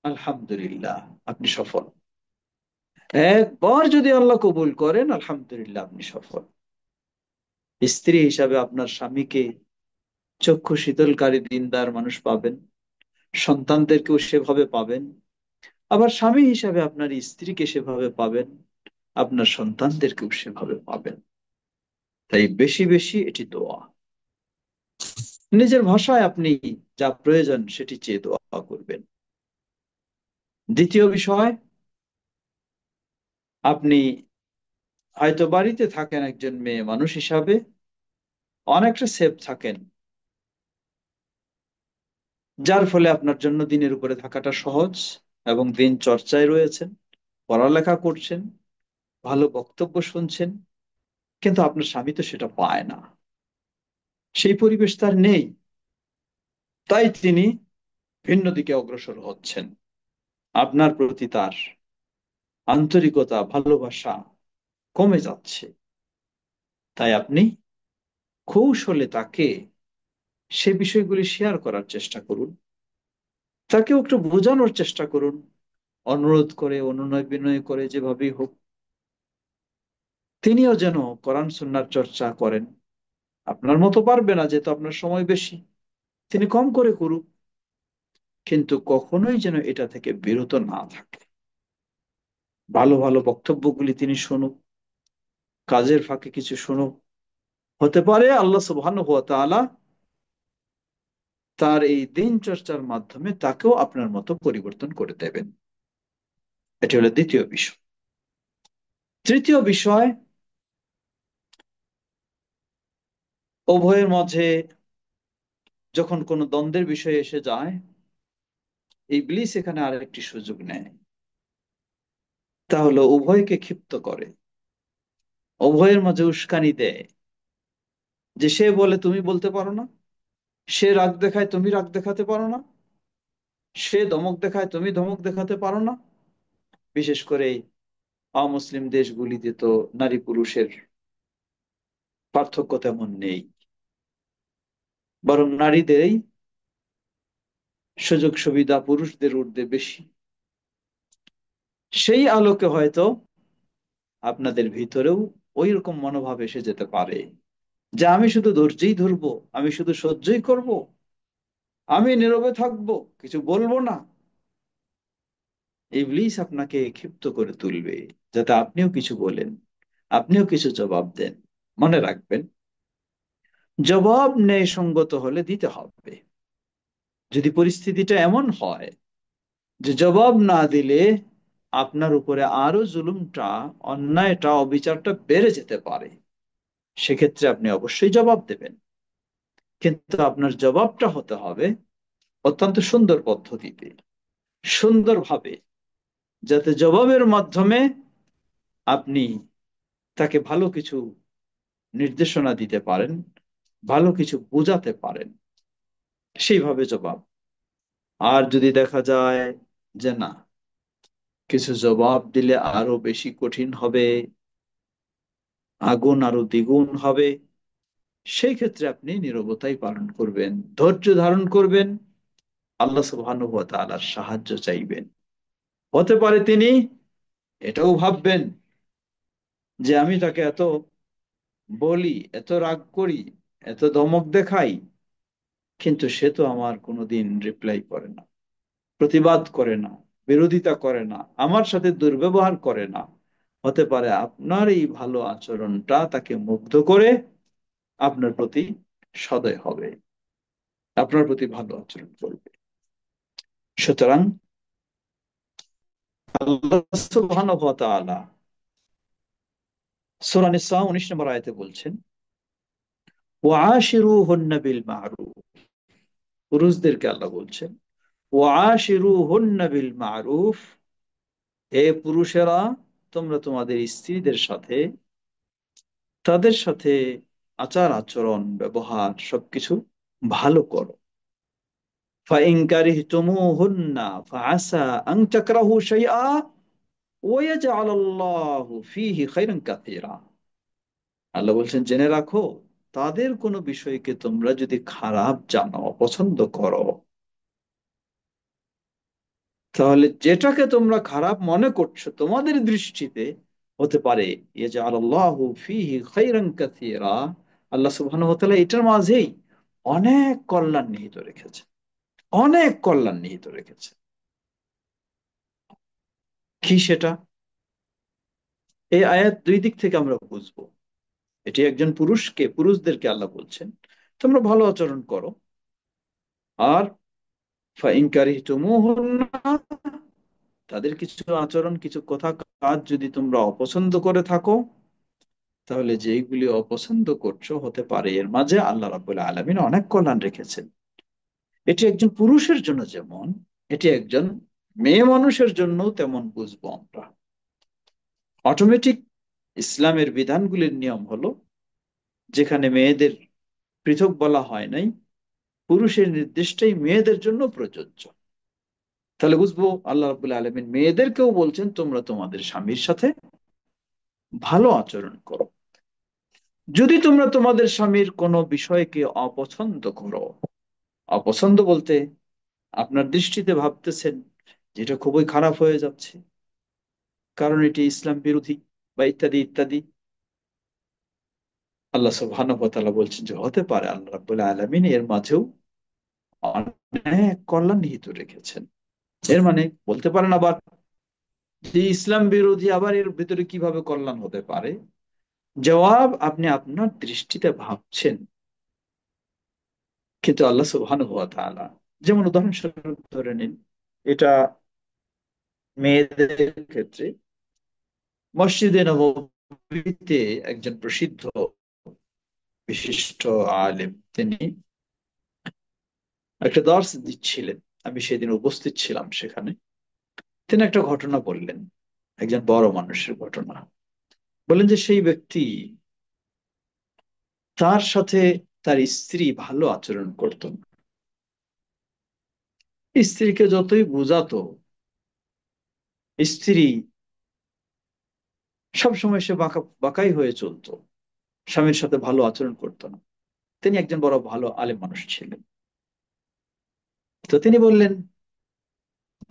A: আলহামদুলিল্লাহ, আপনি সফল। একবার যদি আল্লাহ কবুল করেন, আলহামদুলিল্লাহ, আপনি সফল। স্ত্রী হিসাবে আপনার স্বামীকে চক্ষু শীতলকারী দিনদার মানুষ পাবেন, সন্তানদেরকেও সেভাবে পাবেন। আবার স্বামী হিসাবে আপনার স্ত্রীকে সেভাবে পাবেন, আপনার সন্তানদেরকেও সেভাবে পাবেন। তাই বেশি বেশি এটি দোয়া। নিজের ভাষায় আপনি যা প্রয়োজন সেটি চেয়ে দোয়া করবেন। দ্বিতীয় বিষয়, আপনি হয়তো বাড়িতে থাকেন একজন মেয়ে মানুষ হিসাবে, অনেকটা সেফ থাকেন, যার ফলে আপনার জন্য দিনের উপরে থাকাটা সহজ, এবং দিন চর্চায় রয়েছেন, পড়ালেখা করছেন, ভালো বক্তব্য শুনছেন। কিন্তু আপনার স্বামী তো সেটা পায় না, সেই পরিবেশ তার নেই। তাই তিনি ভিন্ন দিকে অগ্রসর হচ্ছেন। আপনার প্রতি তার আন্তরিকতা, ভালোবাসা কমে যাচ্ছে। তাই আপনি কৌশলে তাকে সে বিষয়গুলি শেয়ার করার চেষ্টা করুন, তাকেও একটু বোঝানোর চেষ্টা করুন, অনুরোধ করে, অনুনয় বিনয় করে, যেভাবেই হোক তিনিও যেন কোরআন সুন্নাহর চর্চা করেন। আপনার মতো পারবে না, যেহেতু আপনার সময় বেশি, তিনি কম করে করুক, কিন্তু কখনোই যেন এটা থেকে বিরত না থাকে। ভালো ভালো বক্তব্যগুলি তিনি শুনুক, কাজের ফাঁকে কিছু শুনুক। হতে পারে আল্লাহ সুবহানাহু ওয়া তাআলা তার এই দিন চর্চার মাধ্যমে তাকেও আপনার মতো পরিবর্তন করে দেবেন। এটি হলো দ্বিতীয় বিষয়। তৃতীয় বিষয়, উভয়ের মাঝে যখন কোনো দ্বন্দ্বের বিষয় এসে যায়, ইবলিস এখানে আরেকটি সুযোগ নেয়। তা হলো উভয়কে ক্ষিপ্ত করে, উভয়ের মাঝে উস্কানি দেয়। যে সে বলে তুমি বলতে পারো না, সে রাগ দেখায় তুমি রাগ দেখাতে পারো না, সে ধমক দেখায় তুমি ধমক দেখাতে পারো না। বিশেষ করে অমুসলিম দেশগুলিতে তো নারী পুরুষের পার্থক্য তেমন নেই, বরং নারীদেরই সুযোগ সুবিধা পুরুষদের ঊর্ধ্বে বেশি। সেই আলোকে হয়তো আপনাদের ভিতরেও ওই রকম মনোভাব এসে যেতে পারে, যে আমি শুধু ধৈর্যই ধরবো, আমি শুধু সহ্যই করব, আমি নীরবে থাকবো, কিছু বলবো না। ইবলিস আপনাকে ক্ষিপ্ত করে তুলবে, যাতে আপনিও কিছু বলেন, আপনিও কিছু জবাব দেন। মনে রাখবেন, জবাব ন্যায়সঙ্গত হলে দিতে হবে। যদি পরিস্থিতিটা এমন হয় যে জবাব না দিলে আপনার উপরে আরো জুলুমটা, অন্যায়টা, অবিচারটা বেড়ে যেতে পারে। সেক্ষেত্রে আপনি অবশ্যই জবাব দেবেন, কিন্তু আপনার জবাবটা হতে হবে অত্যন্ত সুন্দর পদ্ধতিতে, সুন্দরভাবে, যাতে জবাবের মাধ্যমে আপনি তাকে ভালো কিছু নির্দেশনা দিতে পারেন, ভালো কিছু বোঝাতে পারেন, সেইভাবে জবাব। আর যদি দেখা যায় যে না, কিছু জবাব দিলে আরো বেশি কঠিন হবে, আগুন আরো দ্বিগুণ হবে, সেই ক্ষেত্রে আপনি নীরবতাই পালন করবেন, ধৈর্য ধারণ করবেন, আল্লাহ সুবহানাহু ওয়া তাআলার সাহায্য চাইবেন। হতে পারে তিনি এটাও ভাববেন যে আমি তাকে এত বলি, এত রাগ করি, এত ধমক দেখাই, কিন্তু সে তো আমার কোনোদিন রিপ্লাই করে না, প্রতিবাদ করে না, বিরোধিতা করে না, আমার সাথে দুর্ব্যবহার করে না। হতে পারে আপনার এই ভালো আচরণটা তাকে মুগ্ধ করে আপনার প্রতি সদয় হবে, আপনার প্রতি ভালো আচরণ করবে। সুতরাং আল্লাহ সুবহানাহু ওয়া তাআলা সূরা নিসা 19 নম্বর আয়াতে বলছেন, ওয়াশিরুহুন্না বিল মা'রুফ। পুরুষদেরকে আল্লাহ বলছেন, ওয়াশিরুহুন্না বিল মা'রুফ, হে পুরুষেরা, তোমরা তোমাদের স্ত্রীদের সাথে, তাদের সাথে আচার আচরণ ব্যবহার সবকিছু ভালো করো। ফাইন কারিহতুমুহুন্না ফাআসা আন তাকরাহু শাইআ ওয়া ইয়াজআলাল্লাহু ফীহি খায়রান কাসীরা। আল্লাহ বলছেন, জেনে রাখো, তাদের কোনো বিষয়কে তোমরা যদি খারাপ জানো, অপছন্দ করো, তাহলে যেটাকে তোমরা খারাপ মনে করছো তোমাদের দৃষ্টিতে, হতে পারে ইয়াজআলাল্লাহু ফীহি খায়রান কাসীরা, আল্লাহ সুবহানাহু ওয়া তাআলা এটার মাঝেই অনেক কল্যাণ নিহিত রেখেছে, অনেক কল্যাণ নিহিত রেখেছে। কি সেটা? এই আয়াত দুই দিক থেকে আমরা বুঝবো। এটি একজন পুরুষকে, পুরুষদেরকে আল্লাহ বলছেন তোমরা ভালো আচরণ করো। আর ফাইন কারিহতুমুহুন্না, তাদের কিছু আচরণ, কিছু কথা, কাজ যদি তোমরা অপছন্দ করে থাকো, তাহলে যেইগুলি অপছন্দ করছো, হতে পারে এর মাঝে আল্লাহ রাব্বুল আলামিন অনেক কল্যাণ রেখেছেন। এটি একজন পুরুষের জন্য যেমন, এটি একজন মেয়ে মানুষের জন্য তেমন বুঝবো আমরা। অটোমেটিক ইসলামের বিধানগুলির নিয়ম হলো, যেখানে মেয়েদের পৃথক বলা হয় নাই, পুরুষের নির্দেশটাই মেয়েদের জন্য প্রযোজ্য। তাহলে বুঝবো আল্লাহ রাব্বুল আলামিন মেয়েদেরকেও বলছেন তোমরা তোমাদের স্বামীর সাথে ভালো আচরণ করো। যদি তোমরা তোমাদের স্বামীর কোনো বিষয়কে অপছন্দ করো, অপছন্দ বলতে আপনার দৃষ্টিতে ভাবতেছেন যেটা খুবই খারাপ হয়ে যাচ্ছে, কারণ এটি ইসলাম বিরোধী, বা ইত্যাদি ইত্যাদি, আল্লাহ সুবহানাহু ওয়া তাআলা বলছেন যে হতে পারে আল্লাহ রাব্বুল আলামিন এর মাঝেও অনেক কল্যাণ নিহিত রেখেছেন। এর মানে বলতে পারেন আবার যে ইসলাম বিরোধী, আবার এর ভিতরে কিভাবে কল্যাণ হতে পারে? জবাব, আপনি আপনার দৃষ্টিতে ভাবছেন, কিন্তু আল্লাহ সুবহানাহু ওয়া তাআলা, যেমন উদাহরণস্বরূপ ধরে নিন, এটা মেয়েদের ক্ষেত্রে মসজিদে নববীতে একজন প্রসিদ্ধ বিশিষ্ট আলেম, তিনি একটা দর্স দিচ্ছিলেন, আমি সেদিন উপস্থিত ছিলাম সেখানে। তিনি একটা ঘটনা বললেন, একজন বড় মানুষের ঘটনা বললেন, যে সেই ব্যক্তি, তার সাথে তার স্ত্রী ভালো আচরণ করত না। স্ত্রীকে যতই বোঝাতো, স্ত্রী সবসময় সে বাঁকাই হয়ে চলতো, স্বামীর সাথে ভালো আচরণ করতো না। তিনি একজন বড় ভালো আলেম মানুষ ছিলেন। তো তিনি বললেন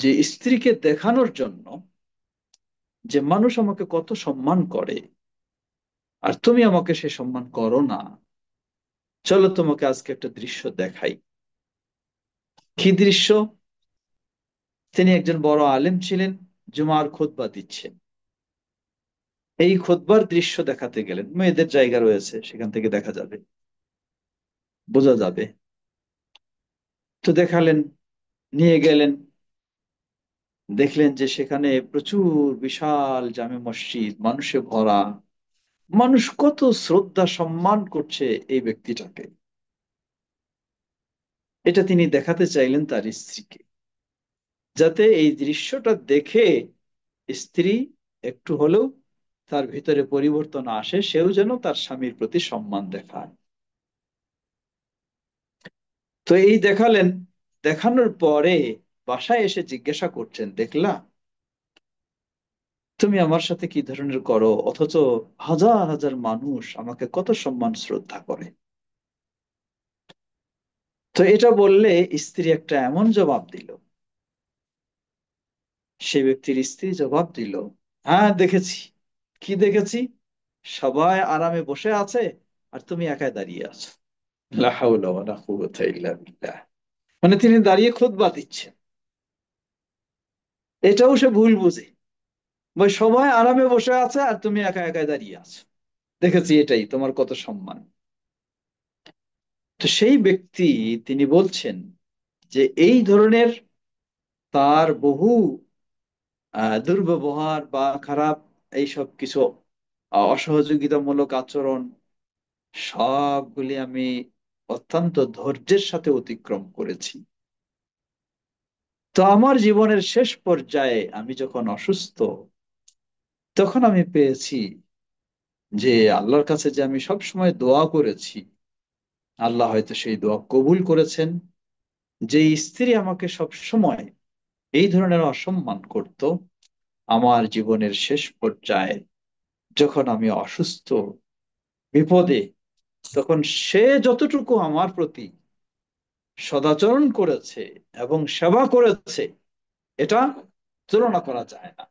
A: যে স্ত্রীকে দেখানোর জন্য যে মানুষ আমাকে কত সম্মান করে, আর তুমি আমাকে সে সম্মান করো না, চলো তোমাকে আজকে একটা দৃশ্য দেখাই। কি দৃশ্য? তিনি একজন বড় আলেম ছিলেন, জুমার খুতবা দিচ্ছেন। এই খুতবার দৃশ্য দেখাতে গেলেন, মেয়েদের জায়গা রয়েছে, সেখান থেকে দেখা যাবে, বোঝা যাবে। তো দেখালেন, নিয়ে গেলেন, দেখলেন যে সেখানে প্রচুর বিশাল জামে মসজিদ মানুষে ভরা, মানুষ কত শ্রদ্ধা সম্মান করছে এই ব্যক্তিটাকে। এটা তিনি দেখাতে চাইলেন তার স্ত্রীকে, যাতে এই দৃশ্যটা দেখে স্ত্রী একটু হলেও তার ভিতরে পরিবর্তন আসে, সেও যেন তার স্বামীর প্রতি সম্মান দেখায়। তো এই দেখালেন, দেখানোর পরে বাসায় এসে জিজ্ঞাসা করছেন, দেখলা তুমি আমার সাথে কি ধরনের করো, অথচ হাজার হাজার মানুষ আমাকে কত সম্মান শ্রদ্ধা করে। তো এটা বললে স্ত্রী একটা এমন জবাব দিল, সে ব্যক্তির স্ত্রী জবাব দিল, হ্যাঁ দেখেছি। কি দেখেছি? সবাই আরামে বসে আছে আর তুমি একাই দাঁড়িয়ে আছো। লা হাওলা ওয়ালা কুওয়াতা ইল্লা বিল্লাহ। মানে তিনি দাঁড়িয়ে খুতবা দিচ্ছেন, এটাও সে ভুল বুঝে। ভাই সবাই আরামে বসে আছে আর তুমি একা একাই দাঁড়িয়ে আছো, দেখেছি, এটাই তোমার কত সম্মান। তো সেই ব্যক্তি তিনি বলছেন যে এই ধরনের তার বহু দুর্ব্যবহার বা খারাপ এইসব কিছু অসহযোগিতামূলক আচরণ, সবগুলি আমি অত্যন্ত ধৈর্যের সাথে অতিক্রম করেছি। তো আমার জীবনের শেষ পর্যায়ে আমি যখন অসুস্থ, তখন আমি পেয়েছি যে আল্লাহর কাছে যে আমি সব সময় দোয়া করেছি, আল্লাহ হয়তো সেই দোয়া কবুল করেছেন। যে স্ত্রী আমাকে সব সময় এই ধরনের অসম্মান করত, আমার জীবনের শেষ পর্যায়ে যখন আমি অসুস্থ, বিপদে, তখন সে যতটুকু আমার প্রতি সদাচরণ করেছে এবং সেবা করেছে, এটা তুলনা করা যায় না।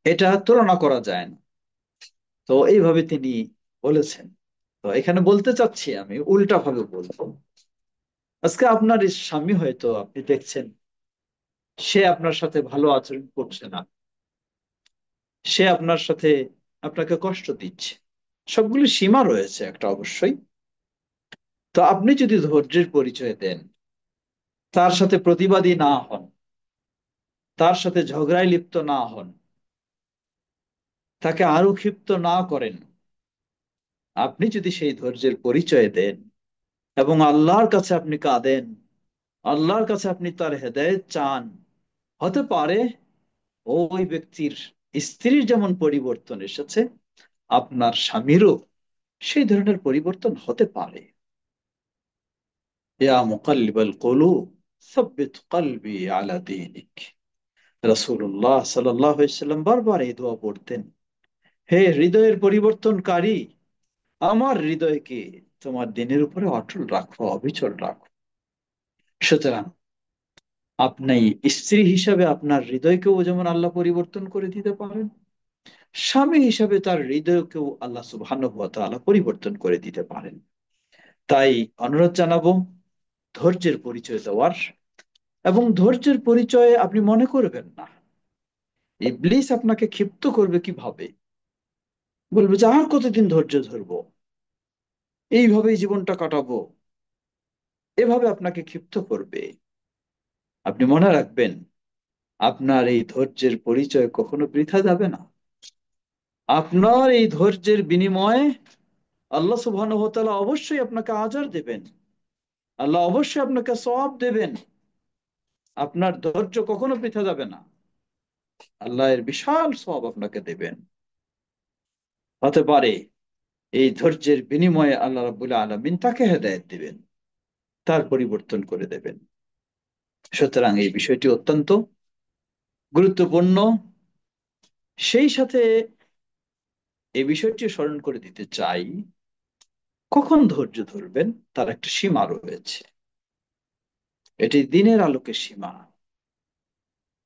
A: এটা তুলনা করা যায় না। তো এইভাবে তিনি বলেছেন। তো এখানে বলতে চাচ্ছি, আমি উল্টা ভাবে বলবো, আজকে আপনার এই স্বামী হয়তো আপনি দেখছেন সে আপনার সাথে ভালো আচরণ করছে না, সে আপনার সাথে আপনাকে কষ্ট দিচ্ছে, সবগুলো সীমা রয়েছে একটা অবশ্যই। তো আপনি যদি ধৈর্যের পরিচয় দেন, তার সাথে প্রতিবাদী না হন, তার সাথে ঝগড়ায় লিপ্ত না হন, তাকে আরো ক্ষিপ্ত না করেন, আপনি যদি সেই ধৈর্যের পরিচয় দেন এবং আল্লাহর কাছে আপনি কাঁদেন, আল্লাহর কাছে আপনি তার হেদায়েত চান, হতে পারে ওই ব্যক্তির স্ত্রীর যেমন পরিবর্তন এসেছে, আপনার স্বামীরও সেই ধরনের পরিবর্তন হতে পারে। ইয়া মুকাল্লিবাল কুলুব সাব্বিত কলবি আলা দীনিক। রাসূলুল্লাহ সাল্লাল্লাহু আলাইহি ওয়াসাল্লাম বারবার এই দোয়া পড়তেন, হে হৃদয়ের পরিবর্তনকারী, আমার হৃদয়কে তোমার দিনের উপরে অটল রাখো, অবিচল রাখো। সুতরাং আপনি স্ত্রী হিসাবে আপনার হৃদয়কেও যেমন আল্লাহ পরিবর্তন করে দিতে পারেন, স্বামী হিসাবে তার হৃদয়কেও আল্লাহ সুবহানাহু ওয়া তাআলা পরিবর্তন করে দিতে পারেন। তাই অনুরোধ জানাবো ধৈর্যের পরিচয় দেওয়ার। এবং ধৈর্যের পরিচয়ে আপনি মনে করবেন না ইবলিস আপনাকে ক্ষিপ্ত করবে কিভাবে, বলবে যে আর কতদিন ধৈর্য ধরবো, এইভাবেই জীবনটা কাটাবো, এভাবে আপনাকে ক্ষিপ্ত করবে। আপনি মনে রাখবেন, আপনার এই ধৈর্যের পরিচয় কখনো বৃথা যাবে না। আপনার এই ধৈর্যের বিনিময়ে আল্লাহ সুবহানাহু ওয়া তাআলা অবশ্যই আপনাকে আজার দেবেন, আল্লাহ অবশ্যই আপনাকে সওয়াব দেবেন। আপনার ধৈর্য কখনো বৃথা যাবে না, আল্লাহ এর বিশাল সওয়াব আপনাকে দেবেন। হতে পারে এই ধৈর্যের বিনিময়ে আল্লাহ রাব্বুল আলামিন তাকে হেদায়েত দিবেন, তার পরিবর্তন করে দেবেন। সুতরাং এই বিষয়টি অত্যন্ত গুরুত্বপূর্ণ। সেই সাথে এই বিষয়টি স্মরণ করে দিতে চাই, কখন ধৈর্য ধরবেন তার একটা সীমা রয়েছে। এটি দিনের আলোকে সীমা।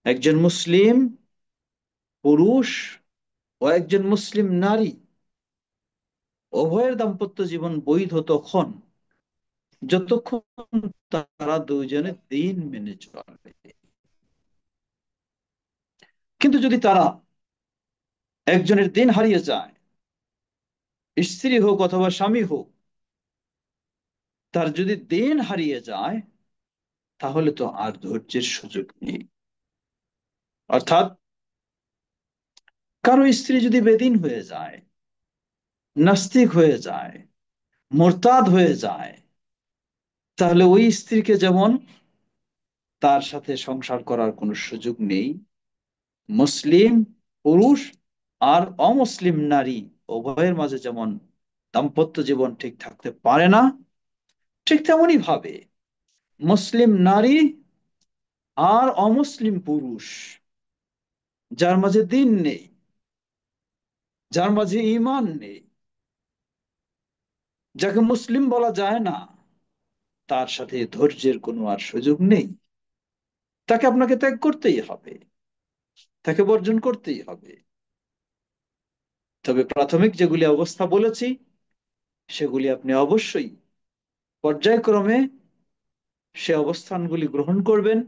A: একজন মুসলিম পুরুষ ও একজন মুসলিম নারী উভয়ের দাম্পত্য জীবন বৈধ তখন যতক্ষণ তারা দুইজনে দিন মেনে চলে। কিন্তু যদি তারা একজনের দিন হারিয়ে যায়, স্ত্রী হোক অথবা স্বামী হোক, তার যদি দিন হারিয়ে যায়, তাহলে তো আর ধৈর্যের সুযোগ নেই। অর্থাৎ কারো স্ত্রী যদি বেদিন হয়ে যায়, নাস্তিক হয়ে যায়, মোরতাদ হয়ে যায়, তাহলে ওই স্ত্রীকে যেমন তার সাথে সংসার করার কোনো সুযোগ নেই, মুসলিম পুরুষ আর অমুসলিম নারী উভয়ের মাঝে যেমন দাম্পত্য জীবন ঠিক থাকতে পারে না, ঠিক তেমনি ভাবে মুসলিম নারী আর অমুসলিম পুরুষ, যার মাঝে দিন নেই, যার মাঝে ঈমান নেই, যাকে মুসলিম বলা যায় না, তার সাথে ধৈর্যের কোনো আর সুযোগ নেই। তাকে আপনাকে ত্যাগ করতেই হবে, তাকে বর্জন করতেই হবে। তবে প্রাথমিক যেগুলি অবস্থা বলেছি, সেগুলি আপনি অবশ্যই পর্যায়ক্রমে সে অবস্থানগুলি গ্রহণ করবেন।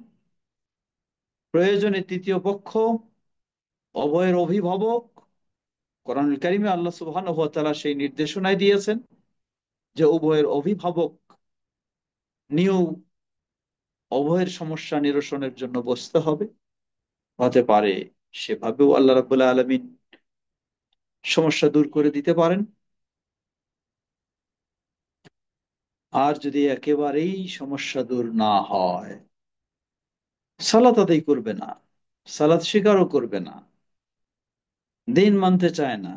A: প্রয়োজনে তৃতীয় পক্ষ, উভয়ের অভিভাবক, কোরআনুল কারীমে আল্লাহ সুবহানাহু ওয়া তাআলা সেই নির্দেশনায় দিয়েছেন যে উভয়ের অভিভাবক নিয়েও উভয়ের সমস্যা নিরসনের জন্য বসতে হবে। হতে পারে সেভাবেও আল্লাহ রাব্বুল আলামিন সমস্যা দূর করে দিতে পারেন। আর যদি একেবারেই সমস্যা দূর না হয়, সালাত আদায় করবে না, সালাত স্বীকারও করবে না, দিন মানতে চায় না,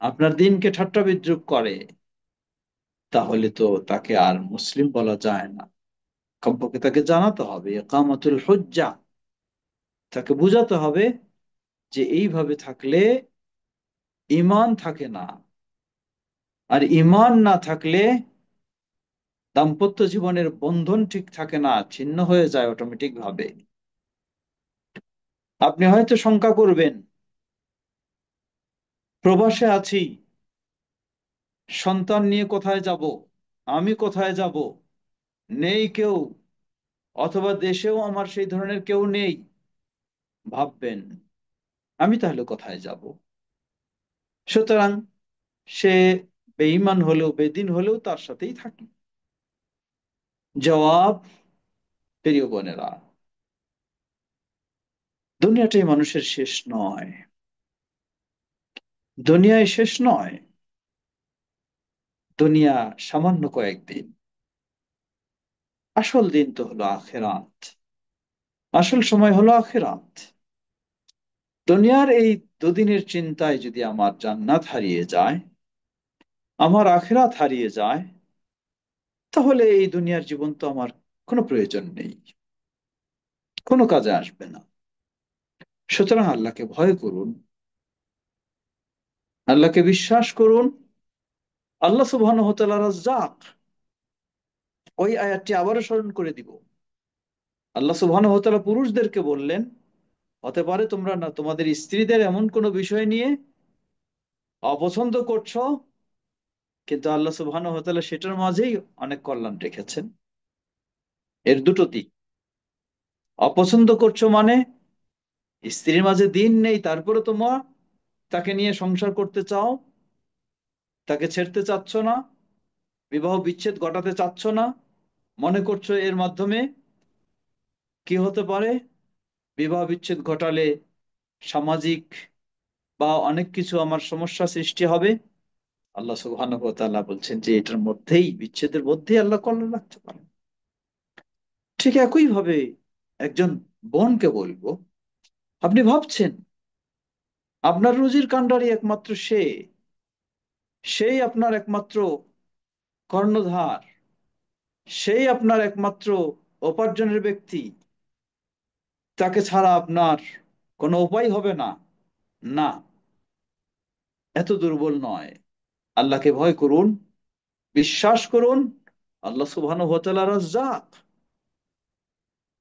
A: আপনার দিনকে ঠাট্টা বিদ্রূপ করে, তাহলে তো তাকে আর মুসলিম বলা যায় না। কমপক্ষে তাকে জানাতে হবে ইকামাতুল হুজ্জা, তাকে বুঝাতে হবে যে এইভাবে থাকলে ঈমান থাকে না, আর ঈমান না থাকলে দাম্পত্য জীবনের বন্ধন ঠিক থাকে না, ছিন্ন হয়ে যায় অটোমেটিক ভাবে। আপনি হয়তো শঙ্কা করবেন, প্রবাসে আছি, সন্তান নিয়ে কোথায় যাব, আমি কোথায় যাব, নেই কেউ, অথবা দেশেও আমার সেই ধরনের কেউ নেই। ভাববেন আমি তাহলে কোথায় যাব? সুতরাং সে বেঈমান হলেও বেদিন হলেও তার সাথেই থাকি। জবাব, প্রিয় বোনেরা, দুনিয়াটাই মানুষের শেষ নয়, দুনিয়ায় শেষ নয়। দুনিয়া সামান্য কয়েকদিন, আসল দিন তো হলো আখেরাত, আসল সময় হলো আখেরাত। দুনিয়ার এই দুদিনের চিন্তায় যদি আমার জান্নাত হারিয়ে যায়, আমার আখেরাত হারিয়ে যায়, তাহলে এই দুনিয়ার জীবন তো আমার কোনো প্রয়োজন নেই, কোনো কাজে আসবে না। সুতরাং আল্লাহকে ভয় করুন, আল্লাহকে বিশ্বাস করুন। আল্লাহ সুবহানাহু ওয়া তাআলা রাজ্জাক, ওই আয়াতটি আবারও স্মরণ করে দিব। আল্লাহ সুবহানাহু ওয়া তাআলা পুরুষদেরকে বললেন, হতে পারে তোমরা না তোমাদের স্ত্রীদের এমন কোনো বিষয় নিয়ে অপছন্দ করছো, কিন্তু আল্লাহ সুবহানাহু ওয়া তাআলা সেটার মাঝেই অনেক কল্যাণ রেখেছেন। এর দুটো দিক। অপছন্দ করছো মানে স্ত্রীর মাঝে দিন নেই, তারপরে তোমার তাকে নিয়ে সংসার করতে চাও, তাকে ছেড়তে চাচ্ছ না, বিবাহ বিচ্ছেদ ঘটাতে চাচ্ছ না, মনে করছো এর মাধ্যমে কি হতে পারে, বিবাহ বিচ্ছেদ ঘটালে সামাজিক বা অনেক কিছু আমার সমস্যা সৃষ্টি হবে। আল্লাহ সুবহানাহু ওয়া তাআলা বলছেন যে এটার মধ্যেই, বিচ্ছেদের মধ্যেই আল্লাহ কল্যাণ রাখতে পারেন। ঠিক একই ভাবে একজন বোনকে বলবো, আপনি ভাবছেন আপনার রুজির কাণ্ডারি একমাত্র সে, সেই আপনার একমাত্র কর্ণধার, সেই আপনার একমাত্র উপার্জনের ব্যক্তি, তাকে ছাড়া আপনার কোনো উপায় হবে না। না, এত দুর্বল নয়। আল্লাহকে ভয় করুন, বিশ্বাস করুন। আল্লাহ সুবহানাহু ওয়া তাআলা রাজ্জাক,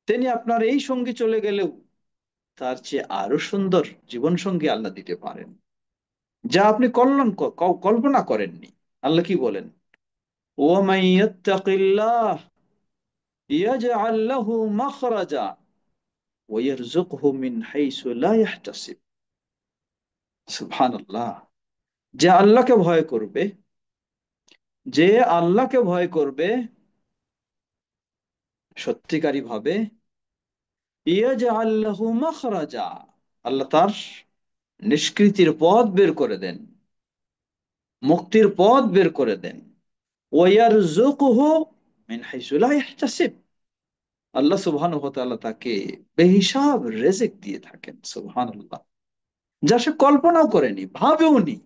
A: তিনি আপনার এই সঙ্গী চলে গেলেও তার চেয়ে আরো সুন্দর জীবন সঙ্গী আল্লাহ দিতে পারেন, যা আপনি কল্পনা করেননি। আল্লাহ কি বলেন, ওয়ামান ইয়াত্তাকিল্লাহ ইয়াজআল লাহু মাখরাজা ওয়া ইয়ারযুকহু মিন হাইসু লা ইয়াহতাসিব। সুবহানাল্লাহ। যে আল্লাহকে ভয় করবে, যে আল্লাহকে ভয় করবে, সত্যিকারী ভাবে ইয়াজআল লাহু মাখরাজা, আল্লাহ তার নিষ্কৃতির পথ বের করে দেন, মুক্তির পথ বের করে দেন। ওয়ারযুকহু মিন হাইসু লা ইয়াহতাসিব, আল্লাহ সুবহানাহু ওয়া তাআলা তাকে বেহিসাব রিজিক দিয়ে থাকেন। সুবহানাল্লাহ, যা সে কল্পনাও করেনি, ভাবেও নি।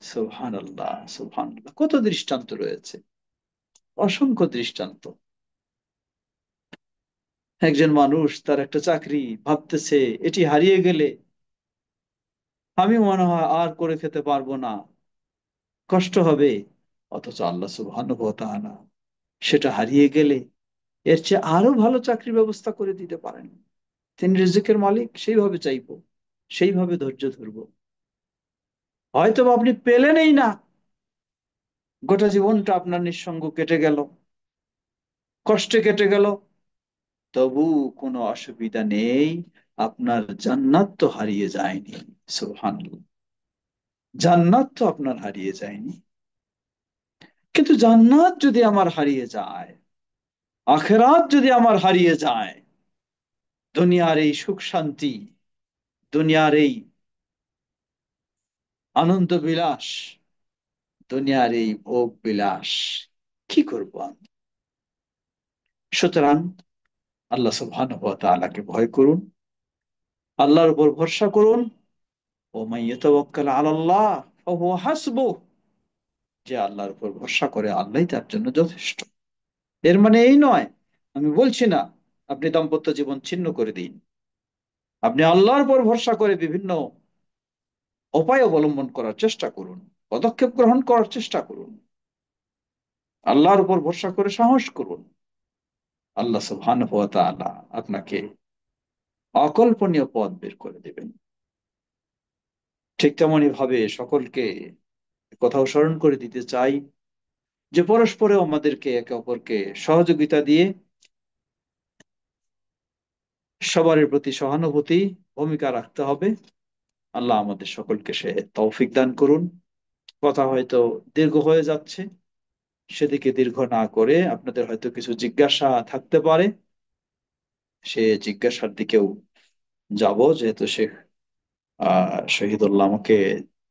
A: সুবহানাল্লাহ, সুবহানাল্লাহ, কত দৃষ্টান্ত রয়েছে, অসংখ্য দৃষ্টান্ত। একজন মানুষ তার একটা চাকরি ভাবতেছে এটি হারিয়ে গেলে আমি মনে হয় আর করে খেতে পারবো না, কষ্ট হবে। অথচ আল্লাহ সুবহানাহু ওয়া তাআলা সেটা হারিয়ে গেলে এর চেয়ে আরো ভালো চাকরির ব্যবস্থা করে দিতে পারেন। তিনি রিজিকের মালিক, সেইভাবে চাইবো, সেইভাবে ধৈর্য ধরবো। হয়তো বা আপনি পেলেনই না, গোটা জীবনটা আপনার নিঃসঙ্গ কেটে গেল, কষ্টে কেটে গেল, তবু কোনো অসুবিধা নেই, আপনার জান্নাত তো হারিয়ে যায়নি। সুবহানাল্লাহ, জান্নাত তো আপনার হারিয়ে যায়নি। কিন্তু জান্নাত যদি আমার হারিয়ে যায়, আখেরাত যদি আমার হারিয়ে যায়, দুনিয়ার এই সুখ শান্তি, দুনিয়ার এই আনন্দ বিলাস, দুনিয়ার এই ভোগ বিলাস, কি করব আমি? সুতরাং আল্লাহ সুবহানাহু ওয়া তাআলাকে ভয় করুন, আল্লাহর উপর ভরসা করুন। ও মান ইয়াতাওয়াক্কাল আলাল্লাহ ফাহুয়া হাসবুহ, যে আল্লাহর উপর ভরসা করে আল্লাহই তার জন্য যথেষ্ট। এর মানে এই নয়, আমি বলছি না আপনি দাম্পত্য জীবন ছিন্ন করে দিন। আপনি আল্লাহর উপর ভরসা করে বিভিন্ন উপায় অবলম্বন করার চেষ্টা করুন, পদক্ষেপ গ্রহণ করার চেষ্টা করুন, আল্লাহর উপর ভরসা করে সাহস করুন। আল্লাহ সুবহানাহু ওয়া তাআলা আপনাকে অকল্পনীয় পথ বের করে দেবেন। ঠিক তেমনি ভাবে সকলকে কথাও স্মরণ করে দিতে চাই যে পরস্পরে আমাদেরকে একে অপরকে সহযোগিতা দিয়ে সবার প্রতি সহানুভূতি ভূমিকা রাখতে হবে। আল্লাহ আমাদের সকলকে সে তৌফিক দান করুন। কথা হয়তো দীর্ঘ হয়ে যাচ্ছে, সেদিকে দীর্ঘ না করে আপনাদের হয়তো কিছু জিজ্ঞাসা থাকতে পারে, সে জিজ্ঞাসার দিকেও যাব। যেহেতু সে শহীদুল্লাহ আমাকে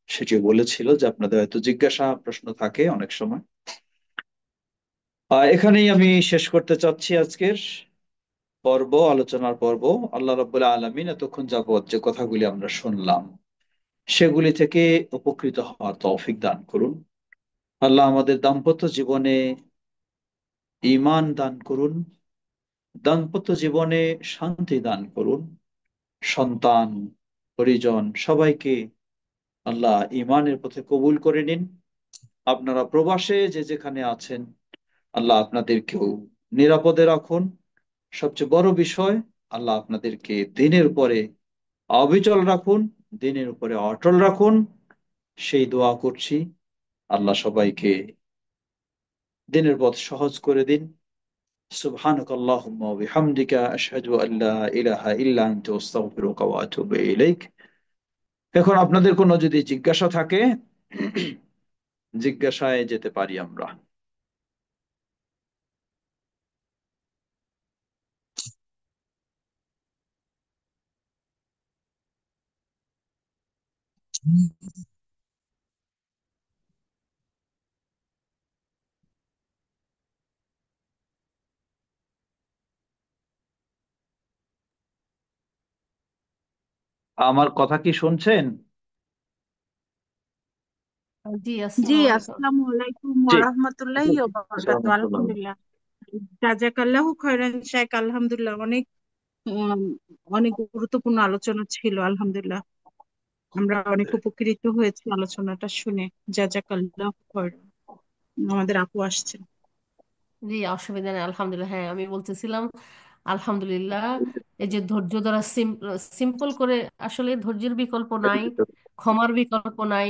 A: সেটি বলেছিল যে আপনাদের হয়তো জিজ্ঞাসা প্রশ্ন থাকে অনেক সময়। এখানেই আমি শেষ করতে চাচ্ছি আজকের পর্ব, আলোচনার পর্ব। আল্লাহ রাব্বুল আলামিন এতক্ষণ যাবত যে কথাগুলি আমরা শুনলাম সেগুলি থেকে উপকৃত হওয়ার তৌফিক দান করুন। আল্লাহ আমাদের দাম্পত্য জীবনে ঈমান দান করুন, দাম্পত্য জীবনে শান্তি দান করুন। সন্তান, পরিজন সবাইকে আল্লাহ ঈমানের পথে কবুল করে নিন। আপনারা প্রবাসে যে যেখানে আছেন, আল্লাহ আপনাদেরকেও নিরাপদে রাখুন। সবচেয়ে বড় বিষয়, আল্লাহ আপনাদেরকে দিনের উপরে অবিচল রাখুন, দিনের উপরে অটল রাখুন, সেই দোয়া করছি। আল্লাহ সবাইকে দিনের পথ সহজ করে দিন। সুবহানাকাল্লাহুম্মা ওয়া বিহামদিকা আশহাদু আল্লা ইলাহা ইল্লা আনতা আস্তাগফিরুকা ওয়া আতুবু ইলাইক। এখন আপনাদের কোনো যদি জিজ্ঞাসা থাকে, জিজ্ঞাসায় যেতে পারি আমরা। আমার কথা কি শুনছেন?
C: জি,
B: জি,
C: আসসালামু আলাইকুম।
B: আসসালামু আলাইকুম
A: জি,
B: ওয়া রাহমাতুল্লাহি ওয়া বারাকাতুহু। আলহামদুলিল্লাহ, জাযাকাল্লাহু খাইরান শেখ। আলহামদুলিল্লাহ, উম, অনেক গুরুত্বপূর্ণ আলোচনা ছিল। আলহামদুলিল্লাহ, আমরা অনেক উপকৃত হয়েছি আলোচনাটা শুনে। জাযাকাল্লাহু খাইরান। আমাদের আপু আসছেন।
C: জি, অসুবিধা নেই, আলহামদুলিল্লাহ। হ্যাঁ, আমি বলতেছিলাম আলহামদুলিল্লাহ, এই যে ধৈর্য ধরা, সিম্পল করে, আসলে ধৈর্যের বিকল্প নাই, ক্ষমার বিকল্প নাই,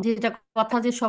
C: যেটা কথা যে সবাই